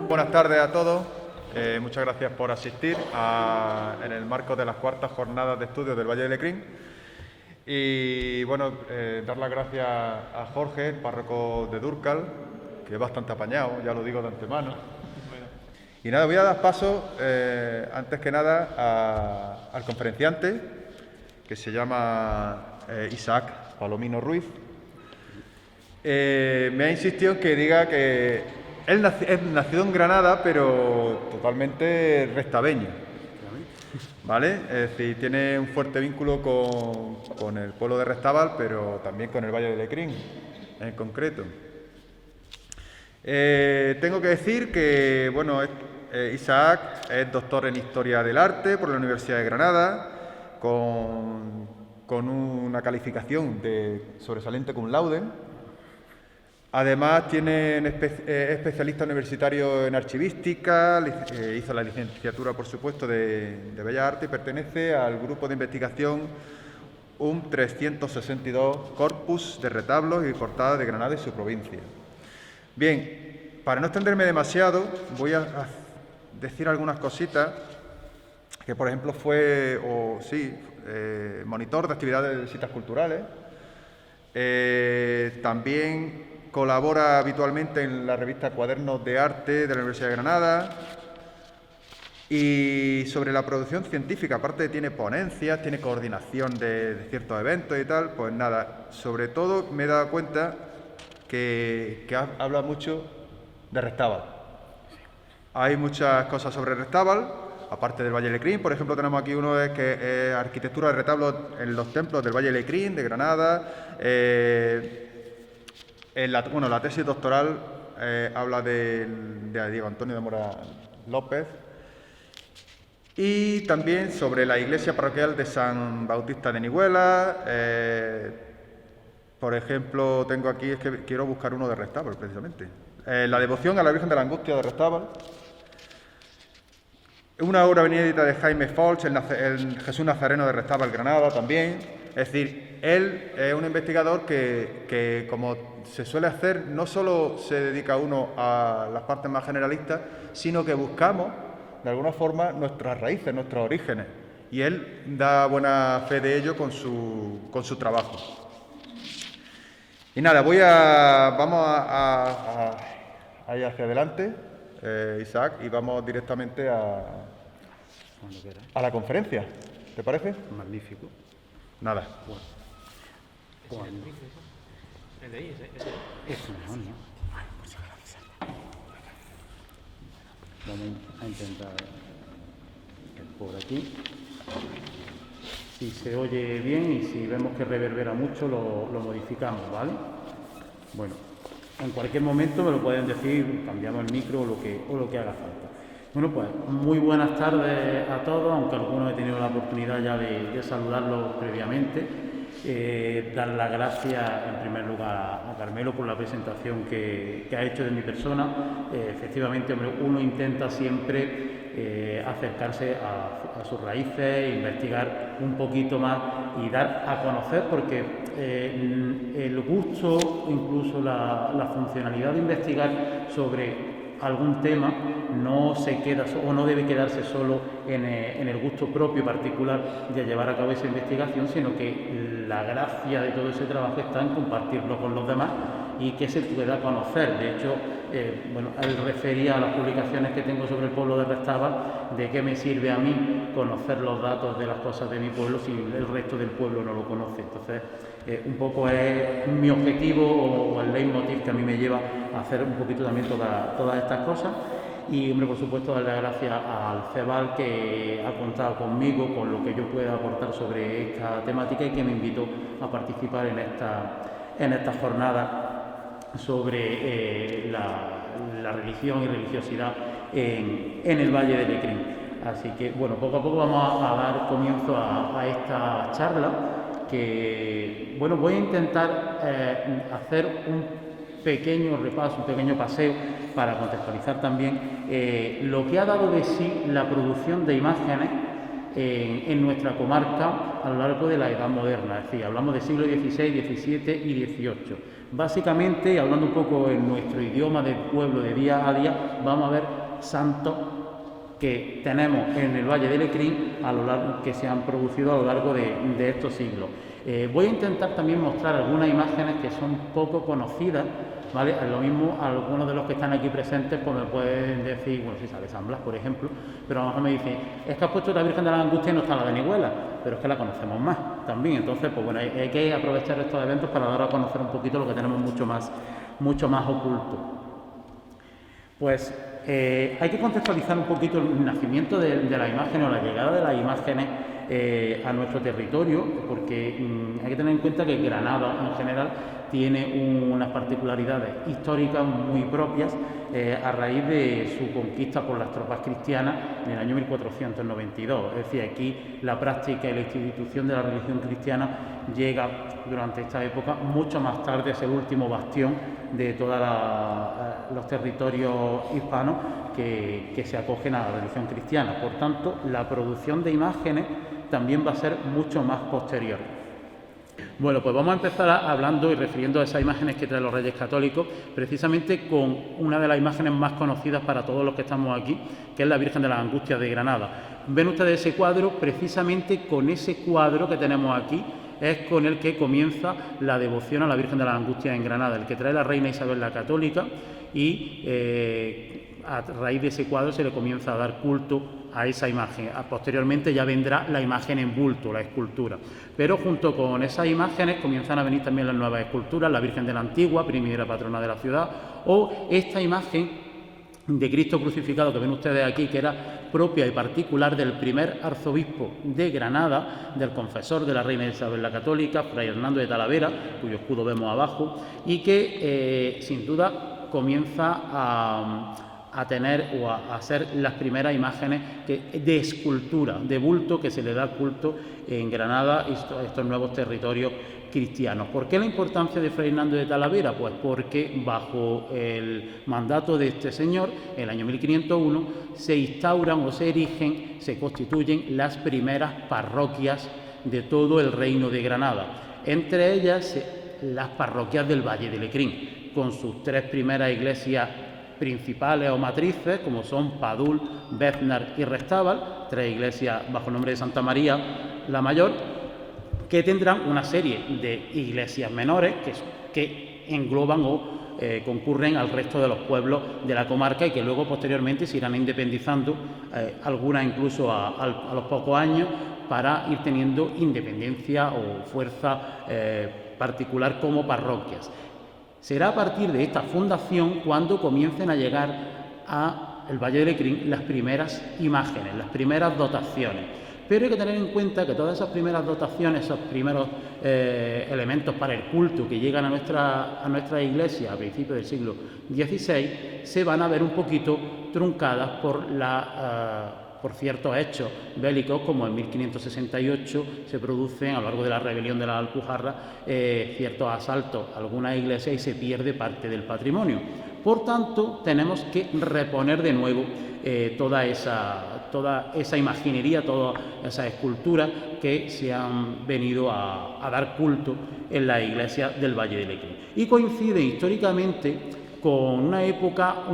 Buenas tardes a todos. Muchas gracias por asistir en el marco de las cuartas jornadas de estudios del Valle de Lecrín. Y bueno, dar las gracias a Jorge, el párroco de Dúrcal, que es bastante apañado, ya lo digo de antemano. Y nada, voy a dar paso, antes que nada, al conferenciante, que se llama Isaac Palomino Ruiz. Me ha insistido en que diga que él es nacido en Granada, pero totalmente restaveño, ¿vale? Es decir, tiene un fuerte vínculo con el pueblo de Restábal, pero también con el Valle de Lecrín, en concreto. Tengo que decir que, bueno, Isaac es doctor en Historia del Arte por la Universidad de Granada, con una calificación de sobresaliente cum laude. Además, es especialista universitario en archivística, hizo la licenciatura, por supuesto, de Bellas Artes y pertenece al grupo de investigación UM 362 Corpus de retablos y portadas de Granada y su provincia. Bien, para no extenderme demasiado, voy a decir algunas cositas que, por ejemplo, fue monitor de actividades de visitas culturales. También colabora habitualmente en la revista Cuadernos de Arte de la Universidad de Granada. Y sobre la producción científica, aparte tiene ponencias, tiene coordinación de ciertos eventos y tal, pues nada, sobre todo me he dado cuenta que habla mucho de Restábal. Hay muchas cosas sobre Restábal, aparte del Valle de Lecrín. Por ejemplo, tenemos aquí uno que es arquitectura de retablos en los templos del Valle de Lecrín, de Granada. La tesis doctoral habla de Diego Antonio de Mora López. Y también sobre la iglesia parroquial de San Bautista de Nihuela. Por ejemplo, tengo aquí, es que quiero buscar uno de Restábal, precisamente. La devoción a la Virgen de la Angustia de Restábal. Una obra inédita de Jaime Folch, el Jesús Nazareno de Restábal, Granada, también. Es decir, él es un investigador que, como se suele hacer, no solo se dedica uno a las partes más generalistas, sino que buscamos, de alguna forma, nuestras raíces, nuestros orígenes. Y él da buena fe de ello con su trabajo. Y nada, vamos a ir hacia adelante, Isaac, y vamos directamente a la conferencia. ¿Te parece? Magnífico. Nada. Bueno. El de ahí, ese. Es mejor, ¿no? Vamos a intentar por aquí. Si se oye bien y si vemos que reverbera mucho, lo modificamos, ¿vale? Bueno, en cualquier momento me lo pueden decir, cambiamos el micro o lo que haga falta. Bueno, pues muy buenas tardes a todos, aunque algunos he tenido la oportunidad ya de saludarlos previamente. Dar las gracias en primer lugar a Carmelo por la presentación que ha hecho de mi persona. Efectivamente, hombre, uno intenta siempre acercarse a sus raíces, investigar un poquito más y dar a conocer, porque el gusto, incluso la funcionalidad de investigar sobre algún tema no se queda o no debe quedarse solo en el gusto propio particular de llevar a cabo esa investigación, sino que la gracia de todo ese trabajo está en compartirlo con los demás y que se pueda conocer. De hecho, él refería a las publicaciones que tengo sobre el pueblo de Restábal, de qué me sirve a mí conocer los datos de las cosas de mi pueblo si el resto del pueblo no lo conoce. Entonces, un poco es mi objetivo o el leitmotiv que a mí me lleva a hacer un poquito también todas estas cosas. Y, hombre, por supuesto, darle las gracias al CEVAL, que ha contado conmigo, con lo que yo pueda aportar sobre esta temática y que me invitó a participar en esta jornada sobre la religión y religiosidad en el Valle de Lecrín. Así que, bueno, poco a poco vamos a dar comienzo a esta charla, que, bueno, voy a intentar hacer un pequeño repaso, un pequeño paseo para contextualizar también lo que ha dado de sí la producción de imágenes en nuestra comarca a lo largo de la Edad Moderna. Es decir, hablamos de siglo XVI, XVII y XVIII. Básicamente, y hablando un poco en nuestro idioma del pueblo de día a día, vamos a ver santos que tenemos en el Valle del Lecrín que se han producido a lo largo de estos siglos. Voy a intentar también mostrar algunas imágenes que son poco conocidas, ¿vale? Lo mismo algunos de los que están aquí presentes pues me pueden decir, bueno, si sale San Blas, por ejemplo, pero a lo mejor me dicen, es que has puesto la Virgen de la Angustia y no está la de Nihuela, pero es que la conocemos más también. Entonces, pues bueno, hay que aprovechar estos eventos para dar a conocer un poquito lo que tenemos mucho más oculto. Pues hay que contextualizar un poquito el nacimiento de la imagen o la llegada de las imágenes a nuestro territorio, porque hay que tener en cuenta que Granada en general tiene unas particularidades históricas muy propias a raíz de su conquista por las tropas cristianas en el año 1492. Es decir, aquí la práctica y la institución de la religión cristiana llega durante esta época mucho más tarde, es el último bastión de todos los territorios hispanos que se acogen a la religión cristiana. Por tanto, la producción de imágenes también va a ser mucho más posterior. Bueno, pues vamos a empezar hablando y refiriendo a esas imágenes que traen los Reyes Católicos, precisamente con una de las imágenes más conocidas para todos los que estamos aquí, que es la Virgen de las Angustias de Granada. Ven ustedes ese cuadro, precisamente con ese cuadro que tenemos aquí, es con el que comienza la devoción a la Virgen de las Angustias en Granada, el que trae la reina Isabel la Católica, y a raíz de ese cuadro se le comienza a dar culto a esa imagen. Posteriormente ya vendrá la imagen en bulto, la escultura. Pero junto con esas imágenes comienzan a venir también las nuevas esculturas, la Virgen de la Antigua, primera patrona de la ciudad, o esta imagen de Cristo crucificado que ven ustedes aquí, que era propia y particular del primer arzobispo de Granada, del confesor de la reina Isabel la Católica, Fray Hernando de Talavera, cuyo escudo vemos abajo, y que sin duda comienza a tener o a ser las primeras imágenes de escultura, de bulto, que se le da culto en Granada y estos nuevos territorios cristianos. ¿Por qué la importancia de Fray Hernando de Talavera? Pues porque bajo el mandato de este señor, en el año 1501, se instauran o se erigen, se constituyen las primeras parroquias de todo el reino de Granada. Entre ellas, las parroquias del Valle del Lecrín, con sus tres primeras iglesias principales o matrices, como son Padul, Béznar y Restábal, tres iglesias bajo el nombre de Santa María la Mayor, que tendrán una serie de iglesias menores que engloban o concurren al resto de los pueblos de la comarca y que luego posteriormente se irán independizando, algunas incluso a los pocos años, para ir teniendo independencia o fuerza particular como parroquias. Será a partir de esta fundación cuando comiencen a llegar al Valle del Lecrín las primeras imágenes, las primeras dotaciones. Pero hay que tener en cuenta que todas esas primeras dotaciones, esos primeros elementos para el culto que llegan a nuestra iglesia a principios del siglo XVI, se van a ver un poquito truncadas por ciertos hechos bélicos, como en 1568 se producen a lo largo de la rebelión de la Alpujarra ciertos asaltos a algunas iglesias y se pierde parte del patrimonio. Por tanto, tenemos que reponer de nuevo toda esa imaginería, todas esas esculturas que se han venido a dar culto en la iglesia del Valle del Lecrín. Y coincide históricamente con una época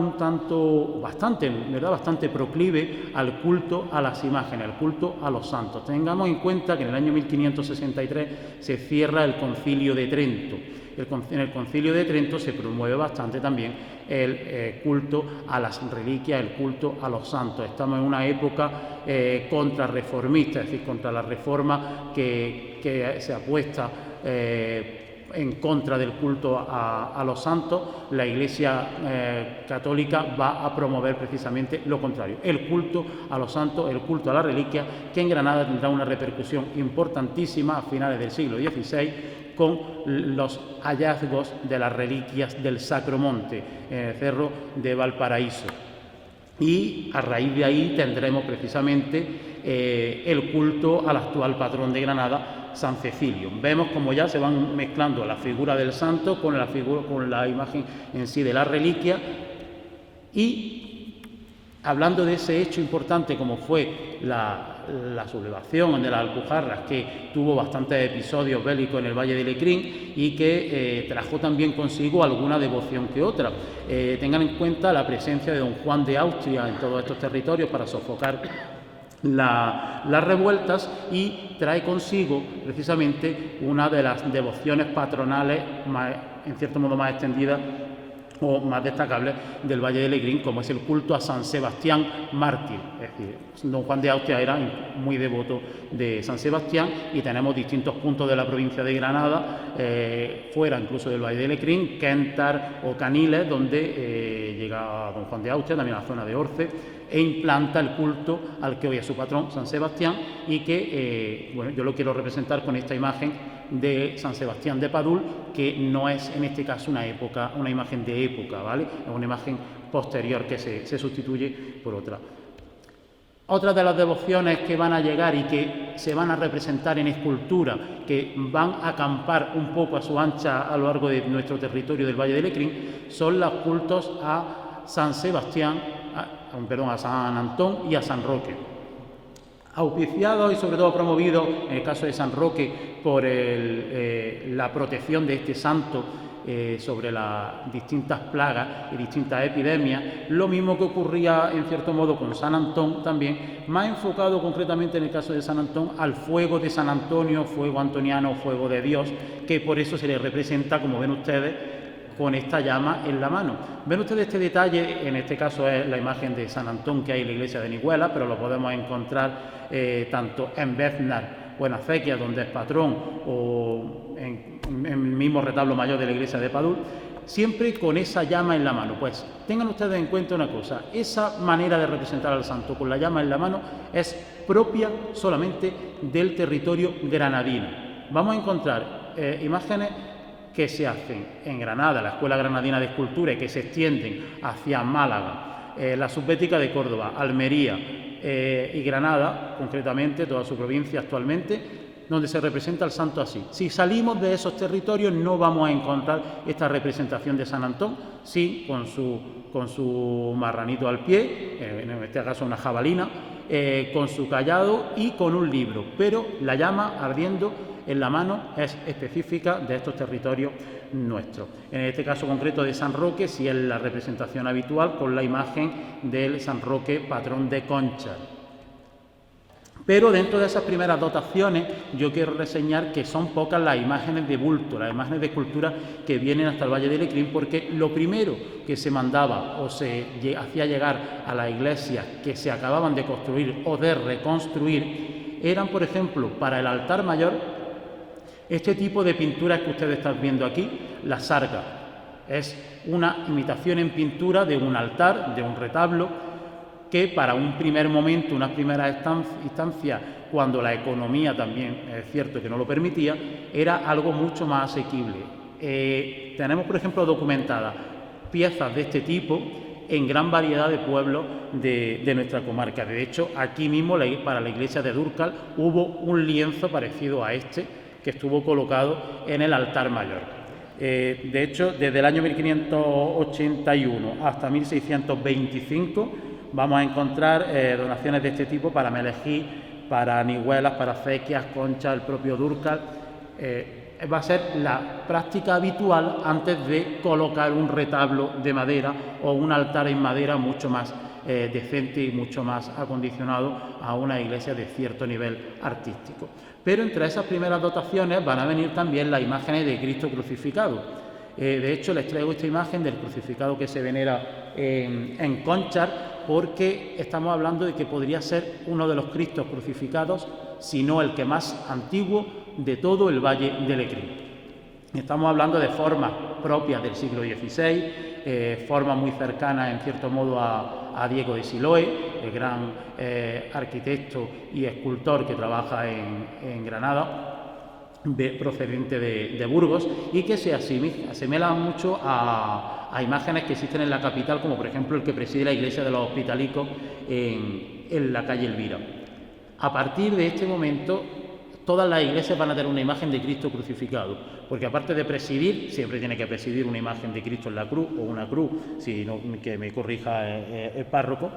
bastante proclive al culto a las imágenes, al culto a los santos. Tengamos en cuenta que en el año 1563 se cierra el Concilio de Trento. En el Concilio de Trento se promueve bastante también el culto a las reliquias, el culto a los santos. Estamos en una época contrarreformista, es decir, contra la reforma que se apuesta en contra del culto a los santos. La Iglesia católica va a promover precisamente lo contrario, el culto a los santos, el culto a la reliquia, que en Granada tendrá una repercusión importantísima a finales del siglo XVI con los hallazgos de las reliquias del Sacro Monte, en el Cerro de Valparaíso. Y a raíz de ahí tendremos precisamente el culto al actual patrón de Granada, San Cecilio. Vemos como ya se van mezclando la figura del santo con la imagen en sí de la reliquia, y hablando de ese hecho importante como fue la la sublevación de las Alpujarras, que tuvo bastantes episodios bélicos en el Valle de Lecrín y que trajo también consigo alguna devoción que otra. Tengan en cuenta la presencia de don Juan de Austria en todos estos territorios para sofocar las revueltas, y trae consigo precisamente una de las devociones patronales en cierto modo más extendidas o más destacables del Valle de Lecrín, como es el culto a San Sebastián mártir. Es decir, don Juan de Austria era muy devoto de San Sebastián, y tenemos distintos puntos de la provincia de Granada, fuera incluso del Valle de Lecrín, Quentar o Caniles, donde llega don Juan de Austria, también a la zona de Orce, e implanta el culto al que hoy es su patrón, San Sebastián, y que bueno, yo lo quiero representar con esta imagen de San Sebastián de Padul, que no es en este caso una imagen de época, ¿vale? Es una imagen posterior que se sustituye por otra. Otra de las devociones que van a llegar y que se van a representar en escultura, que van a acampar un poco a su ancha a lo largo de nuestro territorio del Valle de Lecrín, son los cultos a San Sebastián, a San Antón y a San Roque. Auspiciado y sobre todo promovido, en el caso de San Roque, por la protección de este santo sobre las distintas plagas y distintas epidemias, lo mismo que ocurría en cierto modo con San Antón también, más enfocado concretamente en el caso de San Antón al fuego de San Antonio, fuego antoniano, fuego de Dios, que por eso se le representa, como ven ustedes, con esta llama en la mano. Ven ustedes este detalle, en este caso es la imagen de San Antón que hay en la iglesia de Nihuela, pero lo podemos encontrar tanto en Beznar o en Acequia, donde es patrón, o en el mismo retablo mayor de la iglesia de Padul, siempre con esa llama en la mano. Pues tengan ustedes en cuenta una cosa: esa manera de representar al santo con la llama en la mano es propia solamente del territorio granadino. Vamos a encontrar imágenes que se hacen en Granada, la Escuela Granadina de Escultura, y que se extienden hacia Málaga, la Subbética de Córdoba, Almería y Granada, concretamente, toda su provincia actualmente, donde se representa al santo así. Si salimos de esos territorios no vamos a encontrar esta representación de San Antón, sí, con su marranito al pie, en este caso una jabalina, con su cayado y con un libro, pero la llama ardiendo en la mano es específica de estos territorios nuestros. En este caso concreto de San Roque, sí es la representación habitual con la imagen del San Roque, patrón de Concha. Pero dentro de esas primeras dotaciones yo quiero reseñar que son pocas las imágenes de bulto, las imágenes de escultura que vienen hasta el Valle de Lecrín, porque lo primero que se mandaba o se hacía llegar a las iglesias que se acababan de construir o de reconstruir eran, por ejemplo, para el altar mayor, este tipo de pinturas que ustedes están viendo aquí, la sarga. Es una imitación en pintura de un altar, de un retablo, que para un primer momento, unas primeras instancias, cuando la economía también es cierto que no lo permitía, era algo mucho más asequible. Tenemos, por ejemplo, documentadas piezas de este tipo en gran variedad de pueblos de nuestra comarca. De hecho, aquí mismo, para la iglesia de Dúrcal, hubo un lienzo parecido a este, que estuvo colocado en el altar mayor. De hecho, desde el año 1581 hasta 1625 vamos a encontrar donaciones de este tipo para Melejí, para Nihuelas, para Acequias, Concha, el propio Dúrcal. Va a ser la práctica habitual antes de colocar un retablo de madera o un altar en madera mucho más decente y mucho más acondicionado a una iglesia de cierto nivel artístico. Pero entre esas primeras dotaciones van a venir también las imágenes de Cristo crucificado. De hecho, les traigo esta imagen del crucificado que se venera en Conchar, porque estamos hablando de que podría ser uno de los Cristos crucificados, si no el que más antiguo de todo el Valle de Lecrín. Estamos hablando de formas propias del siglo XVI, formas muy cercanas en cierto modo a Diego de Siloé, el gran arquitecto y escultor que trabaja en Granada, procedente de Burgos, y que se asemejan mucho a imágenes que existen en la capital, como por ejemplo el que preside la iglesia de los Hospitalicos en la calle Elvira. A partir de este momento, todas las iglesias van a tener una imagen de Cristo crucificado, porque aparte de presidir, siempre tiene que presidir una imagen de Cristo en la cruz, o una cruz, si no, que me corrija el párroco.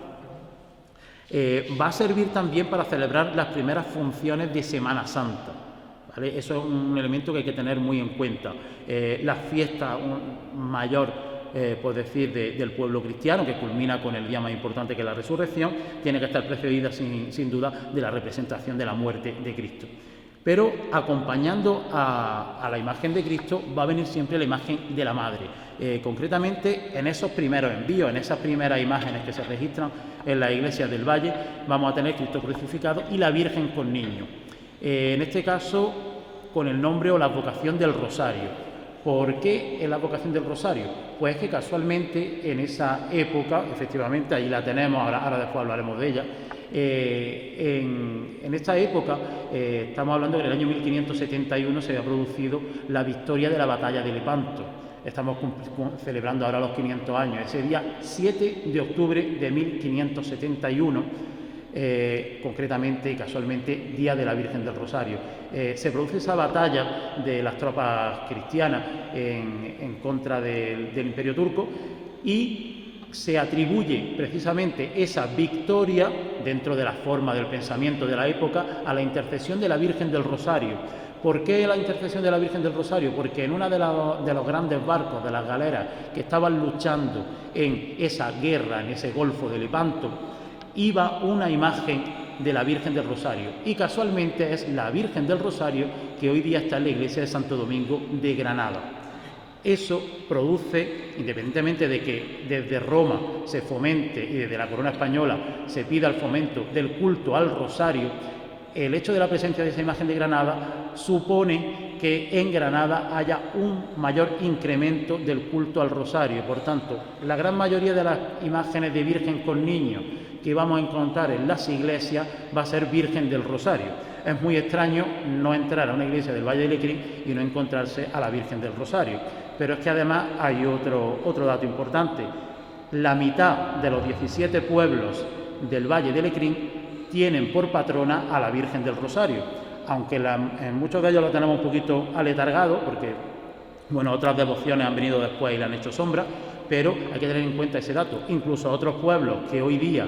Va a servir también para celebrar las primeras funciones de Semana Santa, ¿vale? Eso es un elemento que hay que tener muy en cuenta. La fiesta mayor, por decir, del pueblo cristiano, que culmina con el día más importante que es la resurrección, tiene que estar precedida sin duda de la representación de la muerte de Cristo. Pero acompañando a la imagen de Cristo va a venir siempre la imagen de la Madre. Concretamente, en esos primeros envíos, en esas primeras imágenes que se registran en las iglesias del Valle, vamos a tener Cristo crucificado y la Virgen con niño. En este caso, con el nombre o la advocación del Rosario. ¿Por qué en la advocación del Rosario? Pues que casualmente en esa época, efectivamente, ahí la tenemos, ahora después hablaremos de ella. En esta época, estamos hablando que en el año 1571 se había producido la victoria de la batalla de Lepanto. Estamos celebrando ahora los 500 años. Ese día 7 de octubre de 1571, concretamente y casualmente, Día de la Virgen del Rosario. Se produce esa batalla de las tropas cristianas en contra del Imperio turco y se atribuye precisamente esa victoria, dentro de la forma del pensamiento de la época, a la intercesión de la Virgen del Rosario. ¿Por qué la intercesión de la Virgen del Rosario? Porque en uno de los grandes barcos, de las galeras, que estaban luchando en esa guerra, en ese Golfo de Lepanto, iba una imagen de la Virgen del Rosario. Y casualmente es la Virgen del Rosario que hoy día está en la iglesia de Santo Domingo de Granada. Eso produce, independientemente de que desde Roma se fomente y desde la corona española se pida el fomento del culto al Rosario, el hecho de la presencia de esa imagen de Granada supone que en Granada haya un mayor incremento del culto al Rosario. Por tanto, la gran mayoría de las imágenes de Virgen con niño que vamos a encontrar en las iglesias va a ser Virgen del Rosario. Es muy extraño no entrar a una iglesia del Valle de Lecrín y no encontrarse a la Virgen del Rosario. Pero es que además hay otro dato importante. La mitad de los 17 pueblos del Valle de Lecrín tienen por patrona a la Virgen del Rosario, aunque en muchos de ellos lo tenemos un poquito aletargado, porque otras devociones han venido después y le han hecho sombra, pero hay que tener en cuenta ese dato. Incluso otros pueblos que hoy día,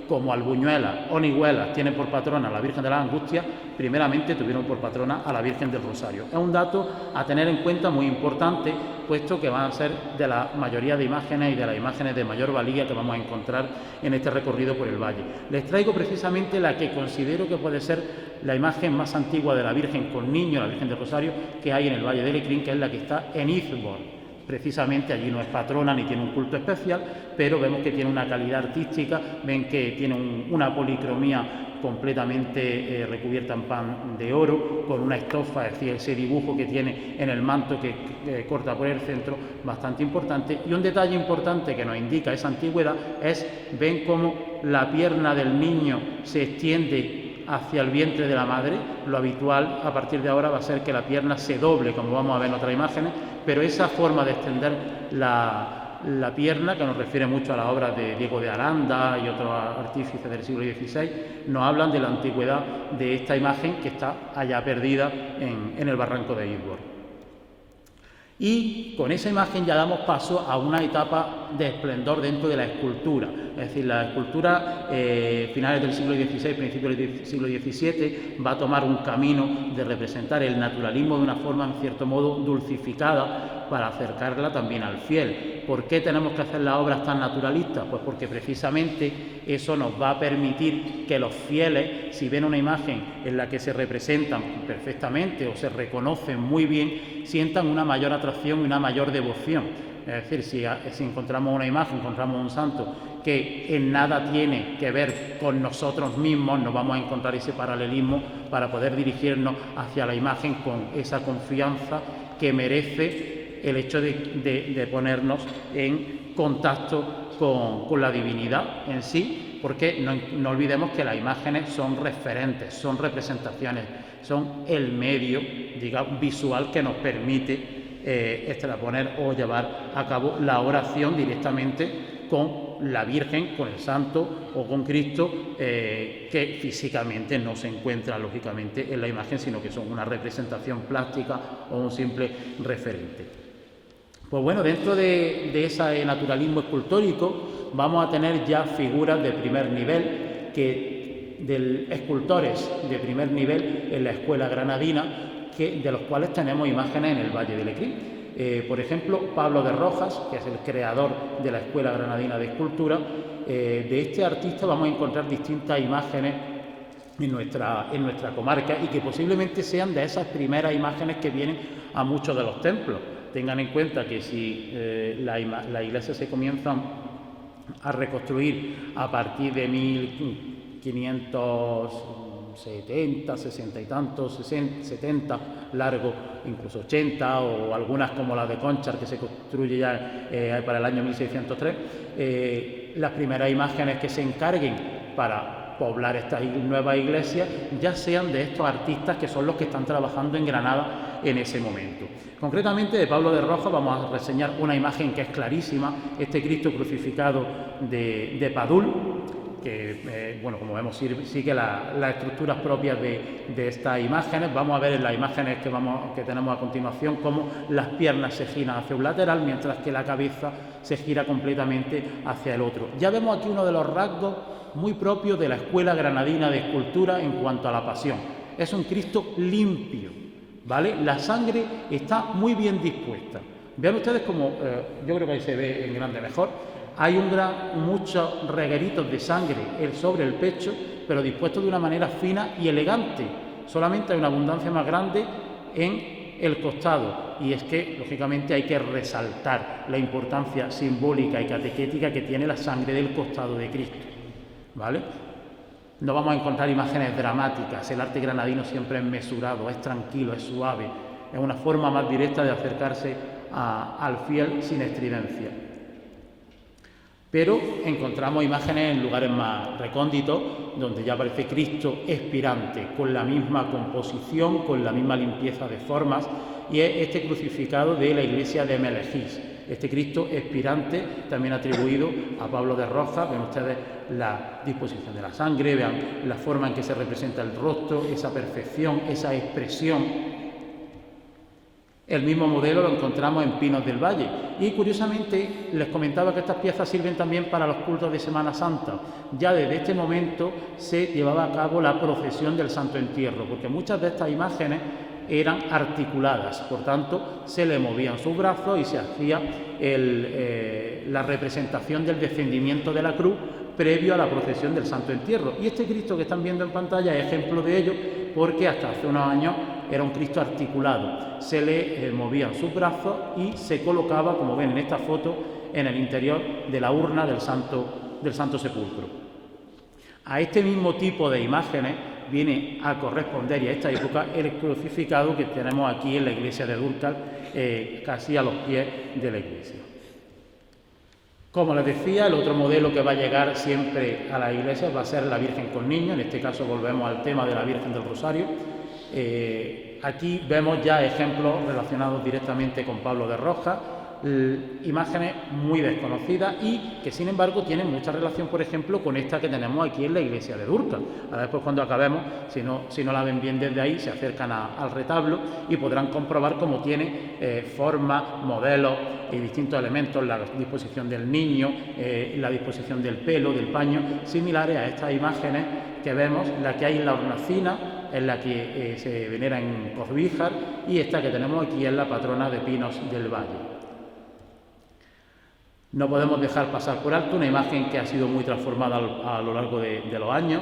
como Albuñuelas o Nihuelas, tienen por patrona a la Virgen de las Angustias, primeramente tuvieron por patrona a la Virgen del Rosario. Es un dato a tener en cuenta muy importante, puesto que van a ser de la mayoría de imágenes y de las imágenes de mayor valía que vamos a encontrar en este recorrido por el valle. Les traigo precisamente la que considero que puede ser la imagen más antigua de la Virgen con niño, la Virgen del Rosario, que hay en el Valle de Lecrín, que es la que está en Eastbourne. Precisamente allí no es patrona ni tiene un culto especial, pero vemos que tiene una calidad artística, ven que tiene una policromía completamente recubierta en pan de oro, con una estofa, es decir, ese dibujo que tiene en el manto que corta por el centro, bastante importante. Y un detalle importante que nos indica esa antigüedad es, ven cómo la pierna del niño se extiende hacia el vientre de la madre. Lo habitual a partir de ahora va a ser que la pierna se doble, como vamos a ver en otras imágenes, pero esa forma de extender la pierna, que nos refiere mucho a las obras de Diego de Aranda y otros artífices del siglo XVI, nos hablan de la antigüedad de esta imagen que está allá perdida en el barranco de Eastbourne. Y con esa imagen ya damos paso a una etapa de esplendor dentro de la escultura. Es decir, la escultura, finales del siglo XVI, principios del siglo XVII, va a tomar un camino de representar el naturalismo de una forma, en cierto modo, dulcificada, para acercarla también al fiel. ¿Por qué tenemos que hacer las obras tan naturalistas? Pues porque precisamente eso nos va a permitir que los fieles, si ven una imagen en la que se representan perfectamente o se reconocen muy bien, sientan una mayor atracción y una mayor devoción. Es decir, si encontramos una imagen, encontramos un santo que en nada tiene que ver con nosotros mismos, nos vamos a encontrar ese paralelismo para poder dirigirnos hacia la imagen con esa confianza que merece el hecho de ponernos en contacto con la divinidad en sí, porque no olvidemos que las imágenes son referentes, son representaciones, son el medio, digamos, visual que nos permite extraponer o llevar a cabo la oración directamente con la Virgen, con el Santo o con Cristo, que físicamente no se encuentra lógicamente en la imagen, sino que son una representación plástica o un simple referente. Pues bueno, dentro de ese naturalismo escultórico vamos a tener ya figuras de primer nivel de escultores de primer nivel en la escuela granadina, de los cuales tenemos imágenes en el Valle del Lecrín. Por ejemplo, Pablo de Rojas, que es el creador de la Escuela Granadina de Escultura, de este artista vamos a encontrar distintas imágenes en nuestra comarca y que posiblemente sean de esas primeras imágenes que vienen a muchos de los templos. Tengan en cuenta que si la iglesia se comienza a reconstruir a partir de 1570, 60 y tantos, 70, largo, incluso 80, o algunas como la de Conchar, que se construye ya para el año 1603, las primeras imágenes que se encarguen para poblar estas nuevas iglesias ya sean de estos artistas que son los que están trabajando en Granada en ese momento. Concretamente de Pablo de Rojas vamos a reseñar una imagen que es clarísima, este Cristo crucificado de Padul, que, bueno, como vemos, sigue las estructuras propias de estas imágenes. Vamos a ver en las imágenes que tenemos a continuación cómo las piernas se giran hacia un lateral, mientras que la cabeza se gira completamente hacia el otro. Ya vemos aquí uno de los rasgos muy propios de la Escuela Granadina de Escultura en cuanto a la pasión. Es un Cristo limpio, ¿vale? La sangre está muy bien dispuesta. Vean ustedes como, yo creo que ahí se ve en grande mejor, hay muchos regueritos de sangre sobre el pecho, pero dispuestos de una manera fina y elegante. Solamente hay una abundancia más grande en el costado, y es que, lógicamente, hay que resaltar la importancia simbólica y catequética que tiene la sangre del costado de Cristo, ¿vale? No vamos a encontrar imágenes dramáticas, el arte granadino siempre es mesurado, es tranquilo, es suave, es una forma más directa de acercarse al fiel sin estridencia. Pero encontramos imágenes en lugares más recónditos, donde ya aparece Cristo expirante, con la misma composición, con la misma limpieza de formas, y es este crucificado de la iglesia de Melejís, este Cristo expirante, también atribuido a Pablo de Rojas. Ven ustedes la disposición de la sangre, vean la forma en que se representa el rostro, esa perfección, esa expresión. El mismo modelo lo encontramos en Pinos del Valle. Y curiosamente les comentaba que estas piezas sirven también para los cultos de Semana Santa. Ya desde este momento se llevaba a cabo la procesión del Santo Entierro, porque muchas de estas imágenes eran articuladas, por tanto se le movían sus brazos y se hacía la representación del descendimiento de la cruz previo a la procesión del Santo Entierro. Y este Cristo que están viendo en pantalla es ejemplo de ello, porque hasta hace unos años era un Cristo articulado, se le movían sus brazos y se colocaba, como ven en esta foto, en el interior de la urna del Santo Sepulcro. A este mismo tipo de imágenes viene a corresponder, y a esta época, el crucificado que tenemos aquí en la iglesia de Dúrcal, casi a los pies de la iglesia. Como les decía, el otro modelo que va a llegar siempre a la iglesia va a ser la Virgen con Niño. En este caso volvemos al tema de la Virgen del Rosario. Aquí vemos ya ejemplos relacionados directamente con Pablo de Rojas, imágenes muy desconocidas y que sin embargo tienen mucha relación, por ejemplo, con esta que tenemos aquí en la iglesia de Dúrcal. Ahora después, cuando acabemos, si no la ven bien desde ahí, se acercan al retablo y podrán comprobar cómo tiene formas, modelos y distintos elementos, la disposición del niño, la disposición del pelo, del paño, similares a estas imágenes que vemos, la que hay en la hornacina, en la que se venera en Cosbíjar, y esta que tenemos aquí es la patrona de Pinos del Valle. No podemos dejar pasar por alto una imagen que ha sido muy transformada a lo largo de los años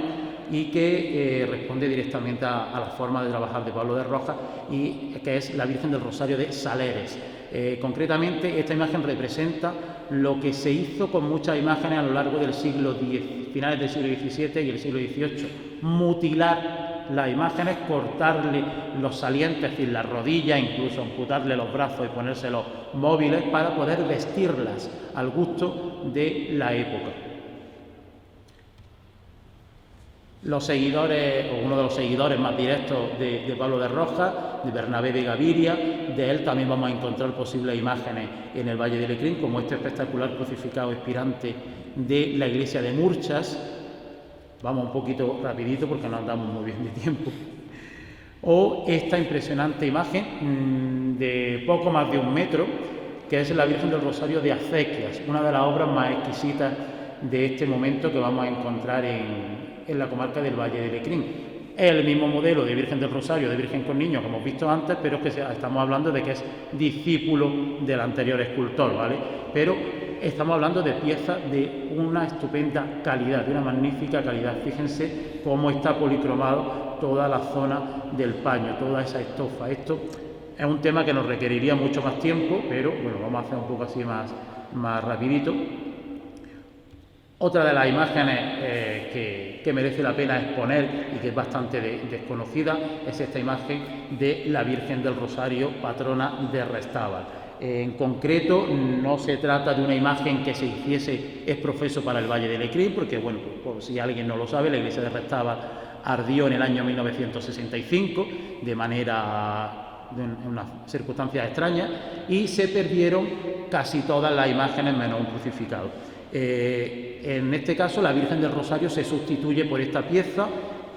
y que responde directamente a la forma de trabajar de Pablo de Rojas, y que es la Virgen del Rosario de Saleres. Concretamente, esta imagen representa lo que se hizo con muchas imágenes a lo largo del siglo X, finales del siglo XVII y el siglo XVIII, mutilar las imágenes, cortarle los salientes, es decir, las rodillas, incluso amputarle los brazos y ponérselos móviles para poder vestirlas al gusto de la época. Los seguidores, o uno de los seguidores más directos de Pablo de Rojas, de Bernabé de Gaviria, de él también vamos a encontrar posibles imágenes en el Valle de Lecrín, como este espectacular crucificado expirante de la iglesia de Murchas. Vamos un poquito rapidito porque no andamos muy bien de tiempo. O esta impresionante imagen de poco más de 1 metro, que es la Virgen del Rosario de Acequias, una de las obras más exquisitas de este momento que vamos a encontrar en en la comarca del Valle de Lecrín. Es el mismo modelo de Virgen del Rosario, de Virgen con Niño, como hemos visto antes, pero es que estamos hablando de que es discípulo del anterior escultor, ¿vale? Pero estamos hablando de piezas de una estupenda calidad, de una magnífica calidad. Fíjense cómo está policromado toda la zona del paño, toda esa estofa. Esto es un tema que nos requeriría mucho más tiempo, pero bueno, vamos a hacer un poco así más rapidito. Otra de las imágenes que merece la pena exponer y que es bastante desconocida es esta imagen de la Virgen del Rosario, patrona de Restábal. En concreto, no se trata de una imagen que se hiciese ex profeso para el Valle de Lecrín, porque, bueno, por si alguien no lo sabe, la iglesia de Restábal ardió en el año 1965 de unas circunstancias extrañas y se perdieron casi todas las imágenes menos un crucificado. En este caso, la Virgen del Rosario se sustituye por esta pieza.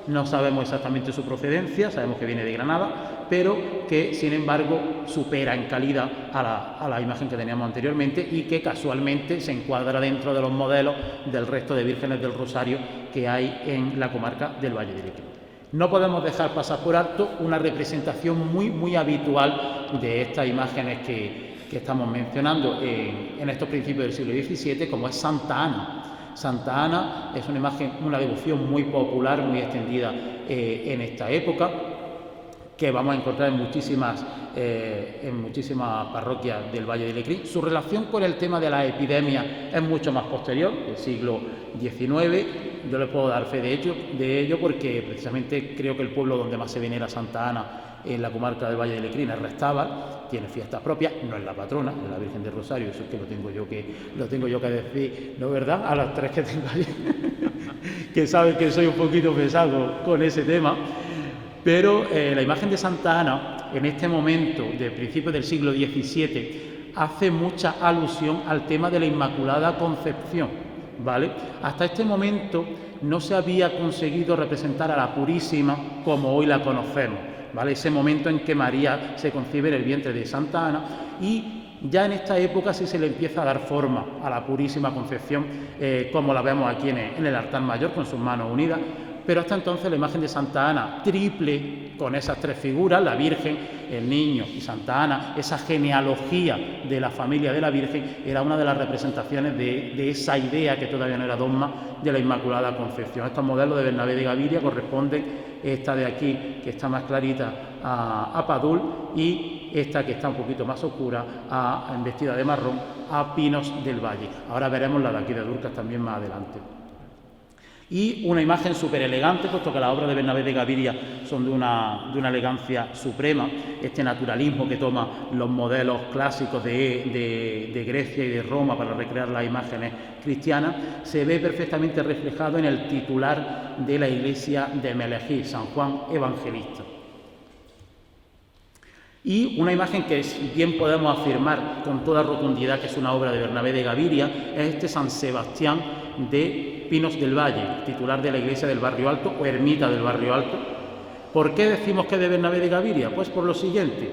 No sabemos exactamente su procedencia, sabemos que viene de Granada, pero que sin embargo supera en calidad a la imagen que teníamos anteriormente y que casualmente se encuadra dentro de los modelos del resto de vírgenes del Rosario que hay en la comarca del Valle de Lecrín. No podemos dejar pasar por alto una representación muy habitual de estas imágenes que estamos mencionando en estos principios del siglo XVII, como es Santa Ana. Santa Ana es una imagen, una devoción muy popular, muy extendida en esta época, que vamos a encontrar en muchísimas parroquias del Valle de Lecrín. Su relación con el tema de la epidemia es mucho más posterior, del siglo XIX. Yo les puedo dar fe de ello porque precisamente creo que el pueblo donde más se venera a Santa Ana en la comarca del Valle de Lecrín es Restábal. Tiene fiestas propias, no es la patrona, es la Virgen del Rosario, eso es que lo tengo yo que decir, ¿no, verdad? A las tres que tengo allí, que saben que soy un poquito pesado con ese tema, pero la imagen de Santa Ana, en este momento, de principios del siglo XVII, hace mucha alusión al tema de la Inmaculada Concepción, ¿vale? Hasta este momento no se había conseguido representar a la Purísima como hoy la conocemos, ¿vale? Ese momento en que María se concibe en el vientre de Santa Ana, y ya en esta época sí se le empieza a dar forma a la Purísima Concepción, como la vemos aquí en el altar mayor con sus manos unidas, pero hasta entonces la imagen de Santa Ana, triple, con esas tres figuras, la Virgen, el Niño y Santa Ana, esa genealogía de la familia de la Virgen, era una de las representaciones de esa idea que todavía no era dogma de la Inmaculada Concepción. Estos modelos de Bernabé de Gaviria corresponden, esta de aquí, que está más clarita, a Padul, y esta que está un poquito más oscura, en vestida de marrón, a Pinos del Valle. Ahora veremos la de aquí de Durcas también más adelante. Y una imagen súper elegante, puesto que las obras de Bernabé de Gaviria son de una elegancia suprema, este naturalismo que toma los modelos clásicos de Grecia y de Roma para recrear las imágenes cristianas, se ve perfectamente reflejado en el titular de la iglesia de Melejí, San Juan Evangelista. Y una imagen que bien podemos afirmar con toda rotundidad que es una obra de Bernabé de Gaviria es este San Sebastián de Pinos del Valle, titular de la iglesia del Barrio Alto o ermita del Barrio Alto. ¿Por qué decimos que es de Bernabé de Gaviria? Pues por lo siguiente: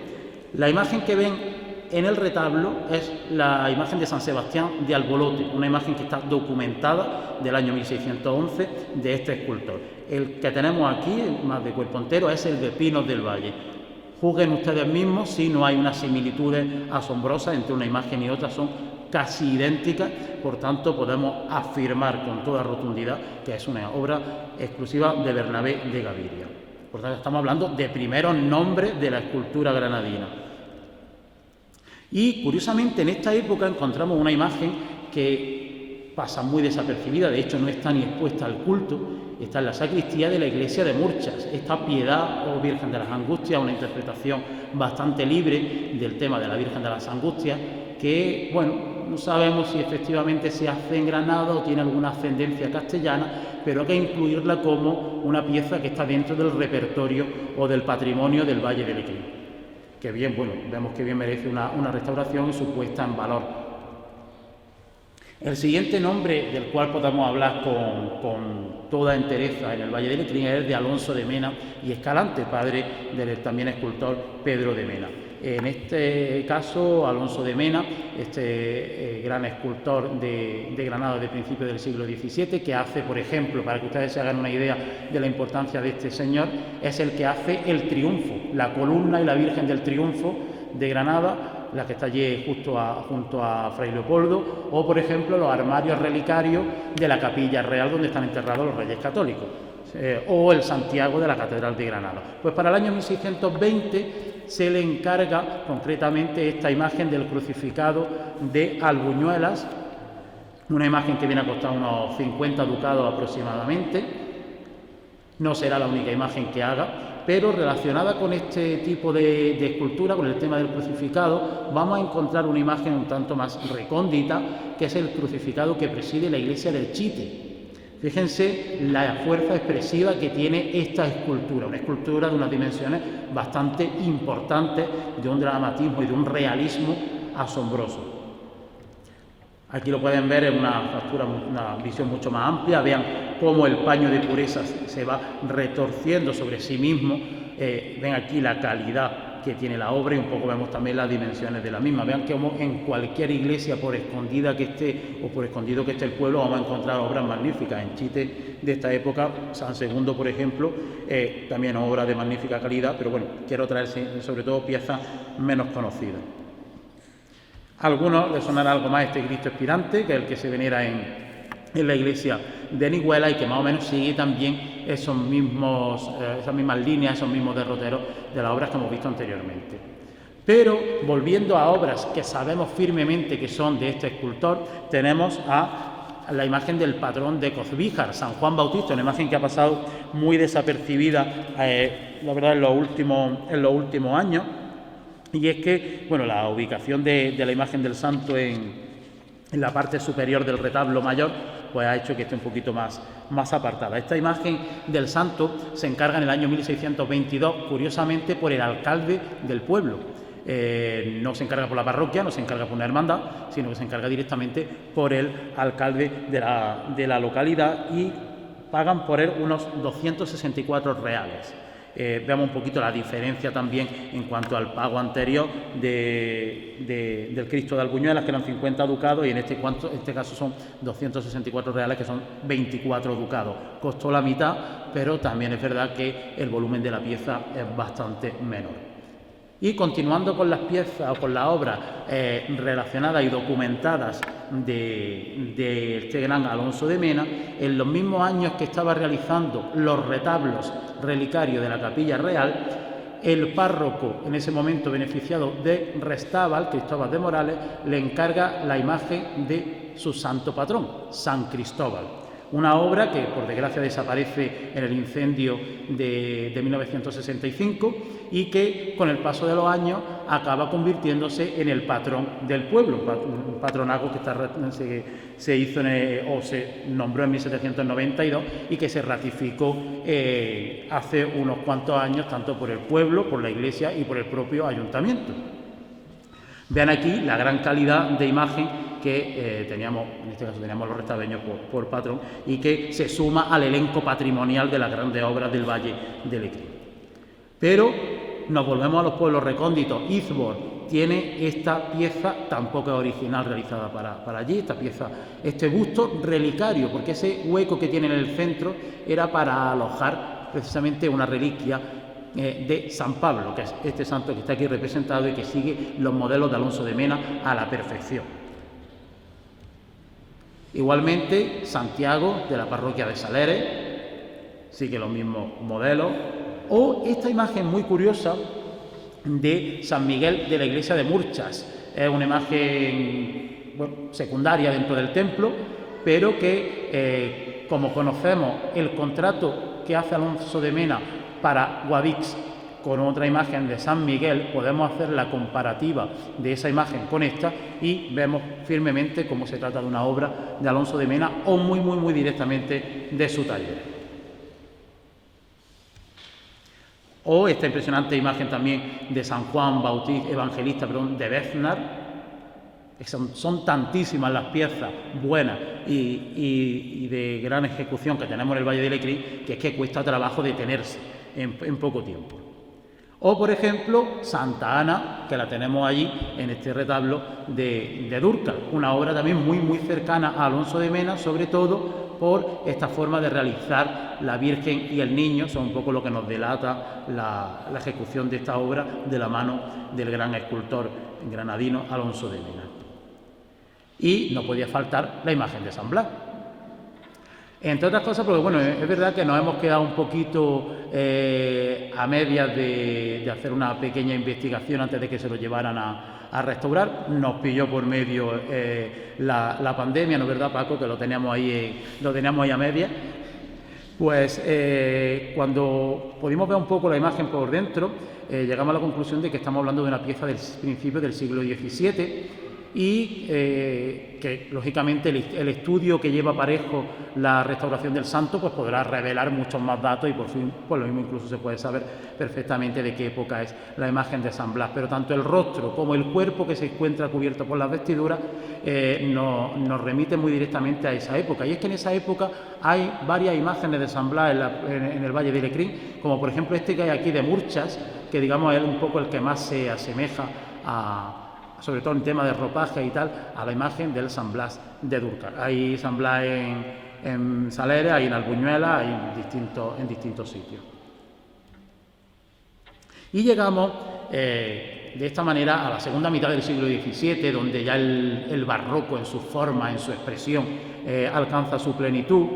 la imagen que ven en el retablo es la imagen de San Sebastián de Albolote, una imagen que está documentada del año 1611 de este escultor. El que tenemos aquí, más de cuerpo entero, es el de Pinos del Valle. Juzguen ustedes mismos si no hay unas similitudes asombrosas entre una imagen y otra, son casi idénticas, por tanto podemos afirmar con toda rotundidad que es una obra exclusiva de Bernabé de Gaviria. Por tanto, estamos hablando de primeros nombres de la escultura granadina. Y curiosamente en esta época encontramos una imagen que pasa muy desapercibida, de hecho no está ni expuesta al culto, está en la sacristía de la iglesia de Murchas, esta Piedad o Virgen de las Angustias, una interpretación bastante libre del tema de la Virgen de las Angustias, que, bueno, no sabemos si efectivamente se hace en Granada o tiene alguna ascendencia castellana, pero hay que incluirla como una pieza que está dentro del repertorio o del patrimonio del Valle de Lecrín. Que bien, bueno, vemos que bien merece una restauración y su puesta en valor. El siguiente nombre del cual podemos hablar con toda entereza en el Valle de Lecrín es el de Alonso de Mena y Escalante, padre del también escultor Pedro de Mena. En este caso, Alonso de Mena, este gran escultor de Granada de principios del siglo XVII, que hace, por ejemplo, para que ustedes se hagan una idea de la importancia de este señor, es el que hace el triunfo, la columna y la Virgen del Triunfo de Granada, la que está allí junto a Fray Leopoldo, o por ejemplo los armarios relicarios de la Capilla Real donde están enterrados los reyes católicos, o el Santiago de la Catedral de Granada. Pues para el año 1620 se le encarga concretamente esta imagen del crucificado de Albuñuelas, una imagen que viene a costar unos 50 ducados aproximadamente. No será la única imagen que haga, pero relacionada con este tipo de escultura, con el tema del crucificado, vamos a encontrar una imagen un tanto más recóndita, que es el crucificado que preside la iglesia del Chite. Fíjense la fuerza expresiva que tiene esta escultura, una escultura de unas dimensiones bastante importantes, de un dramatismo y de un realismo asombroso. Aquí lo pueden ver en una factura, una visión mucho más amplia. Vean cómo el paño de pureza se va retorciendo sobre sí mismo. Ven aquí la calidad que tiene la obra y un poco vemos también las dimensiones de la misma. Vean cómo en cualquier iglesia, por escondida que esté o por escondido que esté el pueblo, vamos a encontrar obras magníficas. En Chite de esta época, San Segundo, por ejemplo, también obras de magnífica calidad, pero bueno, quiero traer sobre todo piezas menos conocidas. A algunos les sonará algo más este Cristo expirante, que es el que se venera en la iglesia de Nihuela y que más o menos sigue también esas mismas líneas, esos mismos derroteros de las obras que hemos visto anteriormente. Pero, volviendo a obras que sabemos firmemente que son de este escultor, tenemos a la imagen del patrón de Cozbíjar, San Juan Bautista, una imagen que ha pasado muy desapercibida, la verdad, en los últimos años. Y es que, bueno, la ubicación de la imagen del santo en la parte superior del retablo mayor, pues ha hecho que esté un poquito más apartada. Esta imagen del santo se encarga en el año 1622, curiosamente, por el alcalde del pueblo. No se encarga por la parroquia, no se encarga por una hermandad, sino que se encarga directamente por el alcalde de la localidad y pagan por él unos 264 reales. Veamos un poquito la diferencia también en cuanto al pago anterior del Cristo de Albuñuelas, que eran 50 ducados, y en este caso son 264 reales, que son 24 ducados. Costó la mitad, pero también es verdad que el volumen de la pieza es bastante menor. Y continuando con las piezas o con las obras relacionadas y documentadas de este gran Alonso de Mena, en los mismos años que estaba realizando los retablos relicarios de la Capilla Real, el párroco, en ese momento beneficiado de Restábal, Cristóbal de Morales, le encarga la imagen de su santo patrón, San Cristóbal. Una obra que, por desgracia, desaparece en el incendio de 1965 y que, con el paso de los años, acaba convirtiéndose en el patrón del pueblo, un patronato que se nombró en 1792 y que se ratificó hace unos cuantos años, tanto por el pueblo, por la iglesia y por el propio ayuntamiento. Vean aquí la gran calidad de imagen que teníamos, en este caso teníamos los restabeños por patrón, y que se suma al elenco patrimonial de las grandes obras del Valle de Lecrín. Pero nos volvemos a los pueblos recónditos. Izbor tiene esta pieza, tampoco es original, realizada para allí, este busto relicario, porque ese hueco que tiene en el centro era para alojar precisamente una reliquia de San Pablo, que es este santo que está aquí representado y que sigue los modelos de Alonso de Mena a la perfección. Igualmente, Santiago, de la parroquia de Saleres, sigue los mismos modelos. O esta imagen muy curiosa de San Miguel de la iglesia de Murchas. Es una imagen secundaria dentro del templo, pero que, como conocemos el contrato que hace Alonso de Mena para Guadix con otra imagen de San Miguel, podemos hacer la comparativa de esa imagen con esta y vemos firmemente cómo se trata de una obra de Alonso de Mena o muy directamente de su taller. O esta impresionante imagen también de San Juan Bautista, Evangelista, de Beznar, Son tantísimas las piezas buenas y de gran ejecución que tenemos en el Valle de Lecrín, que es que cuesta trabajo detenerse en poco tiempo. O, por ejemplo, Santa Ana, que la tenemos allí en este retablo de Dúrcal, una obra también muy, muy cercana a Alonso de Mena, sobre todo por esta forma de realizar la Virgen y el Niño, son un poco lo que nos delata la ejecución de esta obra de la mano del gran escultor granadino Alonso de Mena. Y no podía faltar la imagen de San Blas. Entre otras cosas, porque bueno, es verdad que nos hemos quedado un poquito a medias de hacer una pequeña investigación antes de que se lo llevaran a restaurar. Nos pilló por medio la pandemia, ¿no es verdad, Paco? Que lo teníamos ahí a medias. Pues cuando pudimos ver un poco la imagen por dentro, llegamos a la conclusión de que estamos hablando de una pieza del principio del siglo XVII, y que lógicamente el estudio que lleva parejo la restauración del santo pues podrá revelar muchos más datos, y por fin pues lo mismo incluso se puede saber perfectamente de qué época es la imagen de San Blas. Pero tanto el rostro como el cuerpo, que se encuentra cubierto por las vestiduras, nos remite muy directamente a esa época. Y es que en esa época hay varias imágenes de San Blas en el Valle de Lecrín, como por ejemplo este que hay aquí de Murchas, que digamos es un poco el que más se asemeja sobre todo en tema de ropaje y tal, a la imagen del San Blas de Dúrcal. Hay San Blas en Saleres, hay en Albuñuela, hay en distintos sitios. Y llegamos de esta manera a la segunda mitad del siglo XVII, donde ya el barroco en su forma, en su expresión, alcanza su plenitud.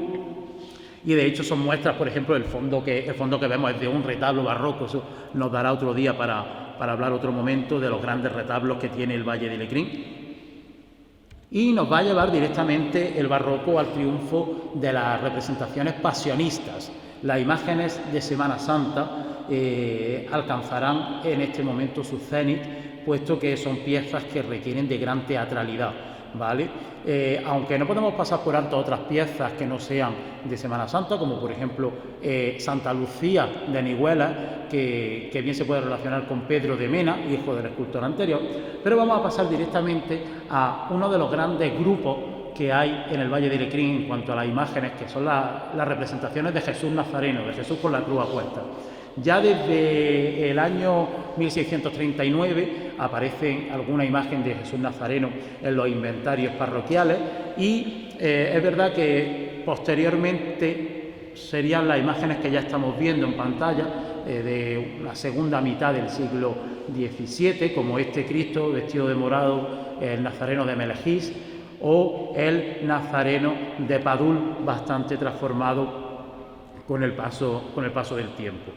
Y de hecho son muestras, por ejemplo, el fondo que vemos es de un retablo barroco. Eso nos dará otro día para hablar otro momento de los grandes retablos que tiene el Valle de Lecrín. Y nos va a llevar directamente el barroco al triunfo de las representaciones pasionistas. Las imágenes de Semana Santa alcanzarán en este momento su cenit, puesto que son piezas que requieren de gran teatralidad, ¿vale? Aunque no podemos pasar por alto otras piezas que no sean de Semana Santa, como por ejemplo Santa Lucía de Nihuela, que bien se puede relacionar con Pedro de Mena, hijo del escultor anterior, pero vamos a pasar directamente a uno de los grandes grupos que hay en el Valle de Lecrín en cuanto a las imágenes, que son las representaciones de Jesús Nazareno, de Jesús con la cruz a cuestas. Ya desde el año 1639 aparece alguna imagen de Jesús Nazareno en los inventarios parroquiales, y es verdad que posteriormente serían las imágenes que ya estamos viendo en pantalla de la segunda mitad del siglo XVII, como este Cristo vestido de morado, el Nazareno de Melejís, o el Nazareno de Padul, bastante transformado con el paso del tiempo.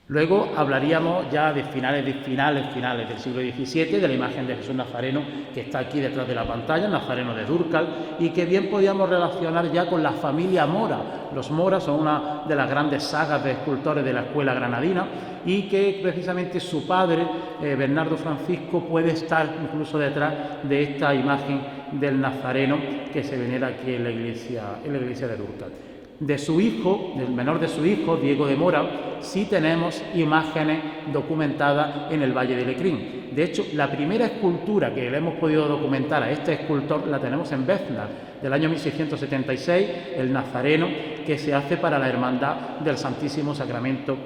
Luego hablaríamos ya de finales del siglo XVII, de la imagen de Jesús Nazareno, que está aquí detrás de la pantalla, Nazareno de Dúrcal, y que bien podíamos relacionar ya con la familia Mora. Los Mora son una de las grandes sagas de escultores de la escuela granadina, y que precisamente su padre, Bernardo Francisco, puede estar incluso detrás de esta imagen del Nazareno que se venera aquí en la iglesia de Dúrcal. De su hijo, del menor de su hijo, Diego de Mora, sí tenemos imágenes documentadas en el Valle de Lecrín. De hecho, la primera escultura que le hemos podido documentar a este escultor la tenemos en Béznar, del año 1676, el Nazareno que se hace para la Hermandad del Santísimo Sacramento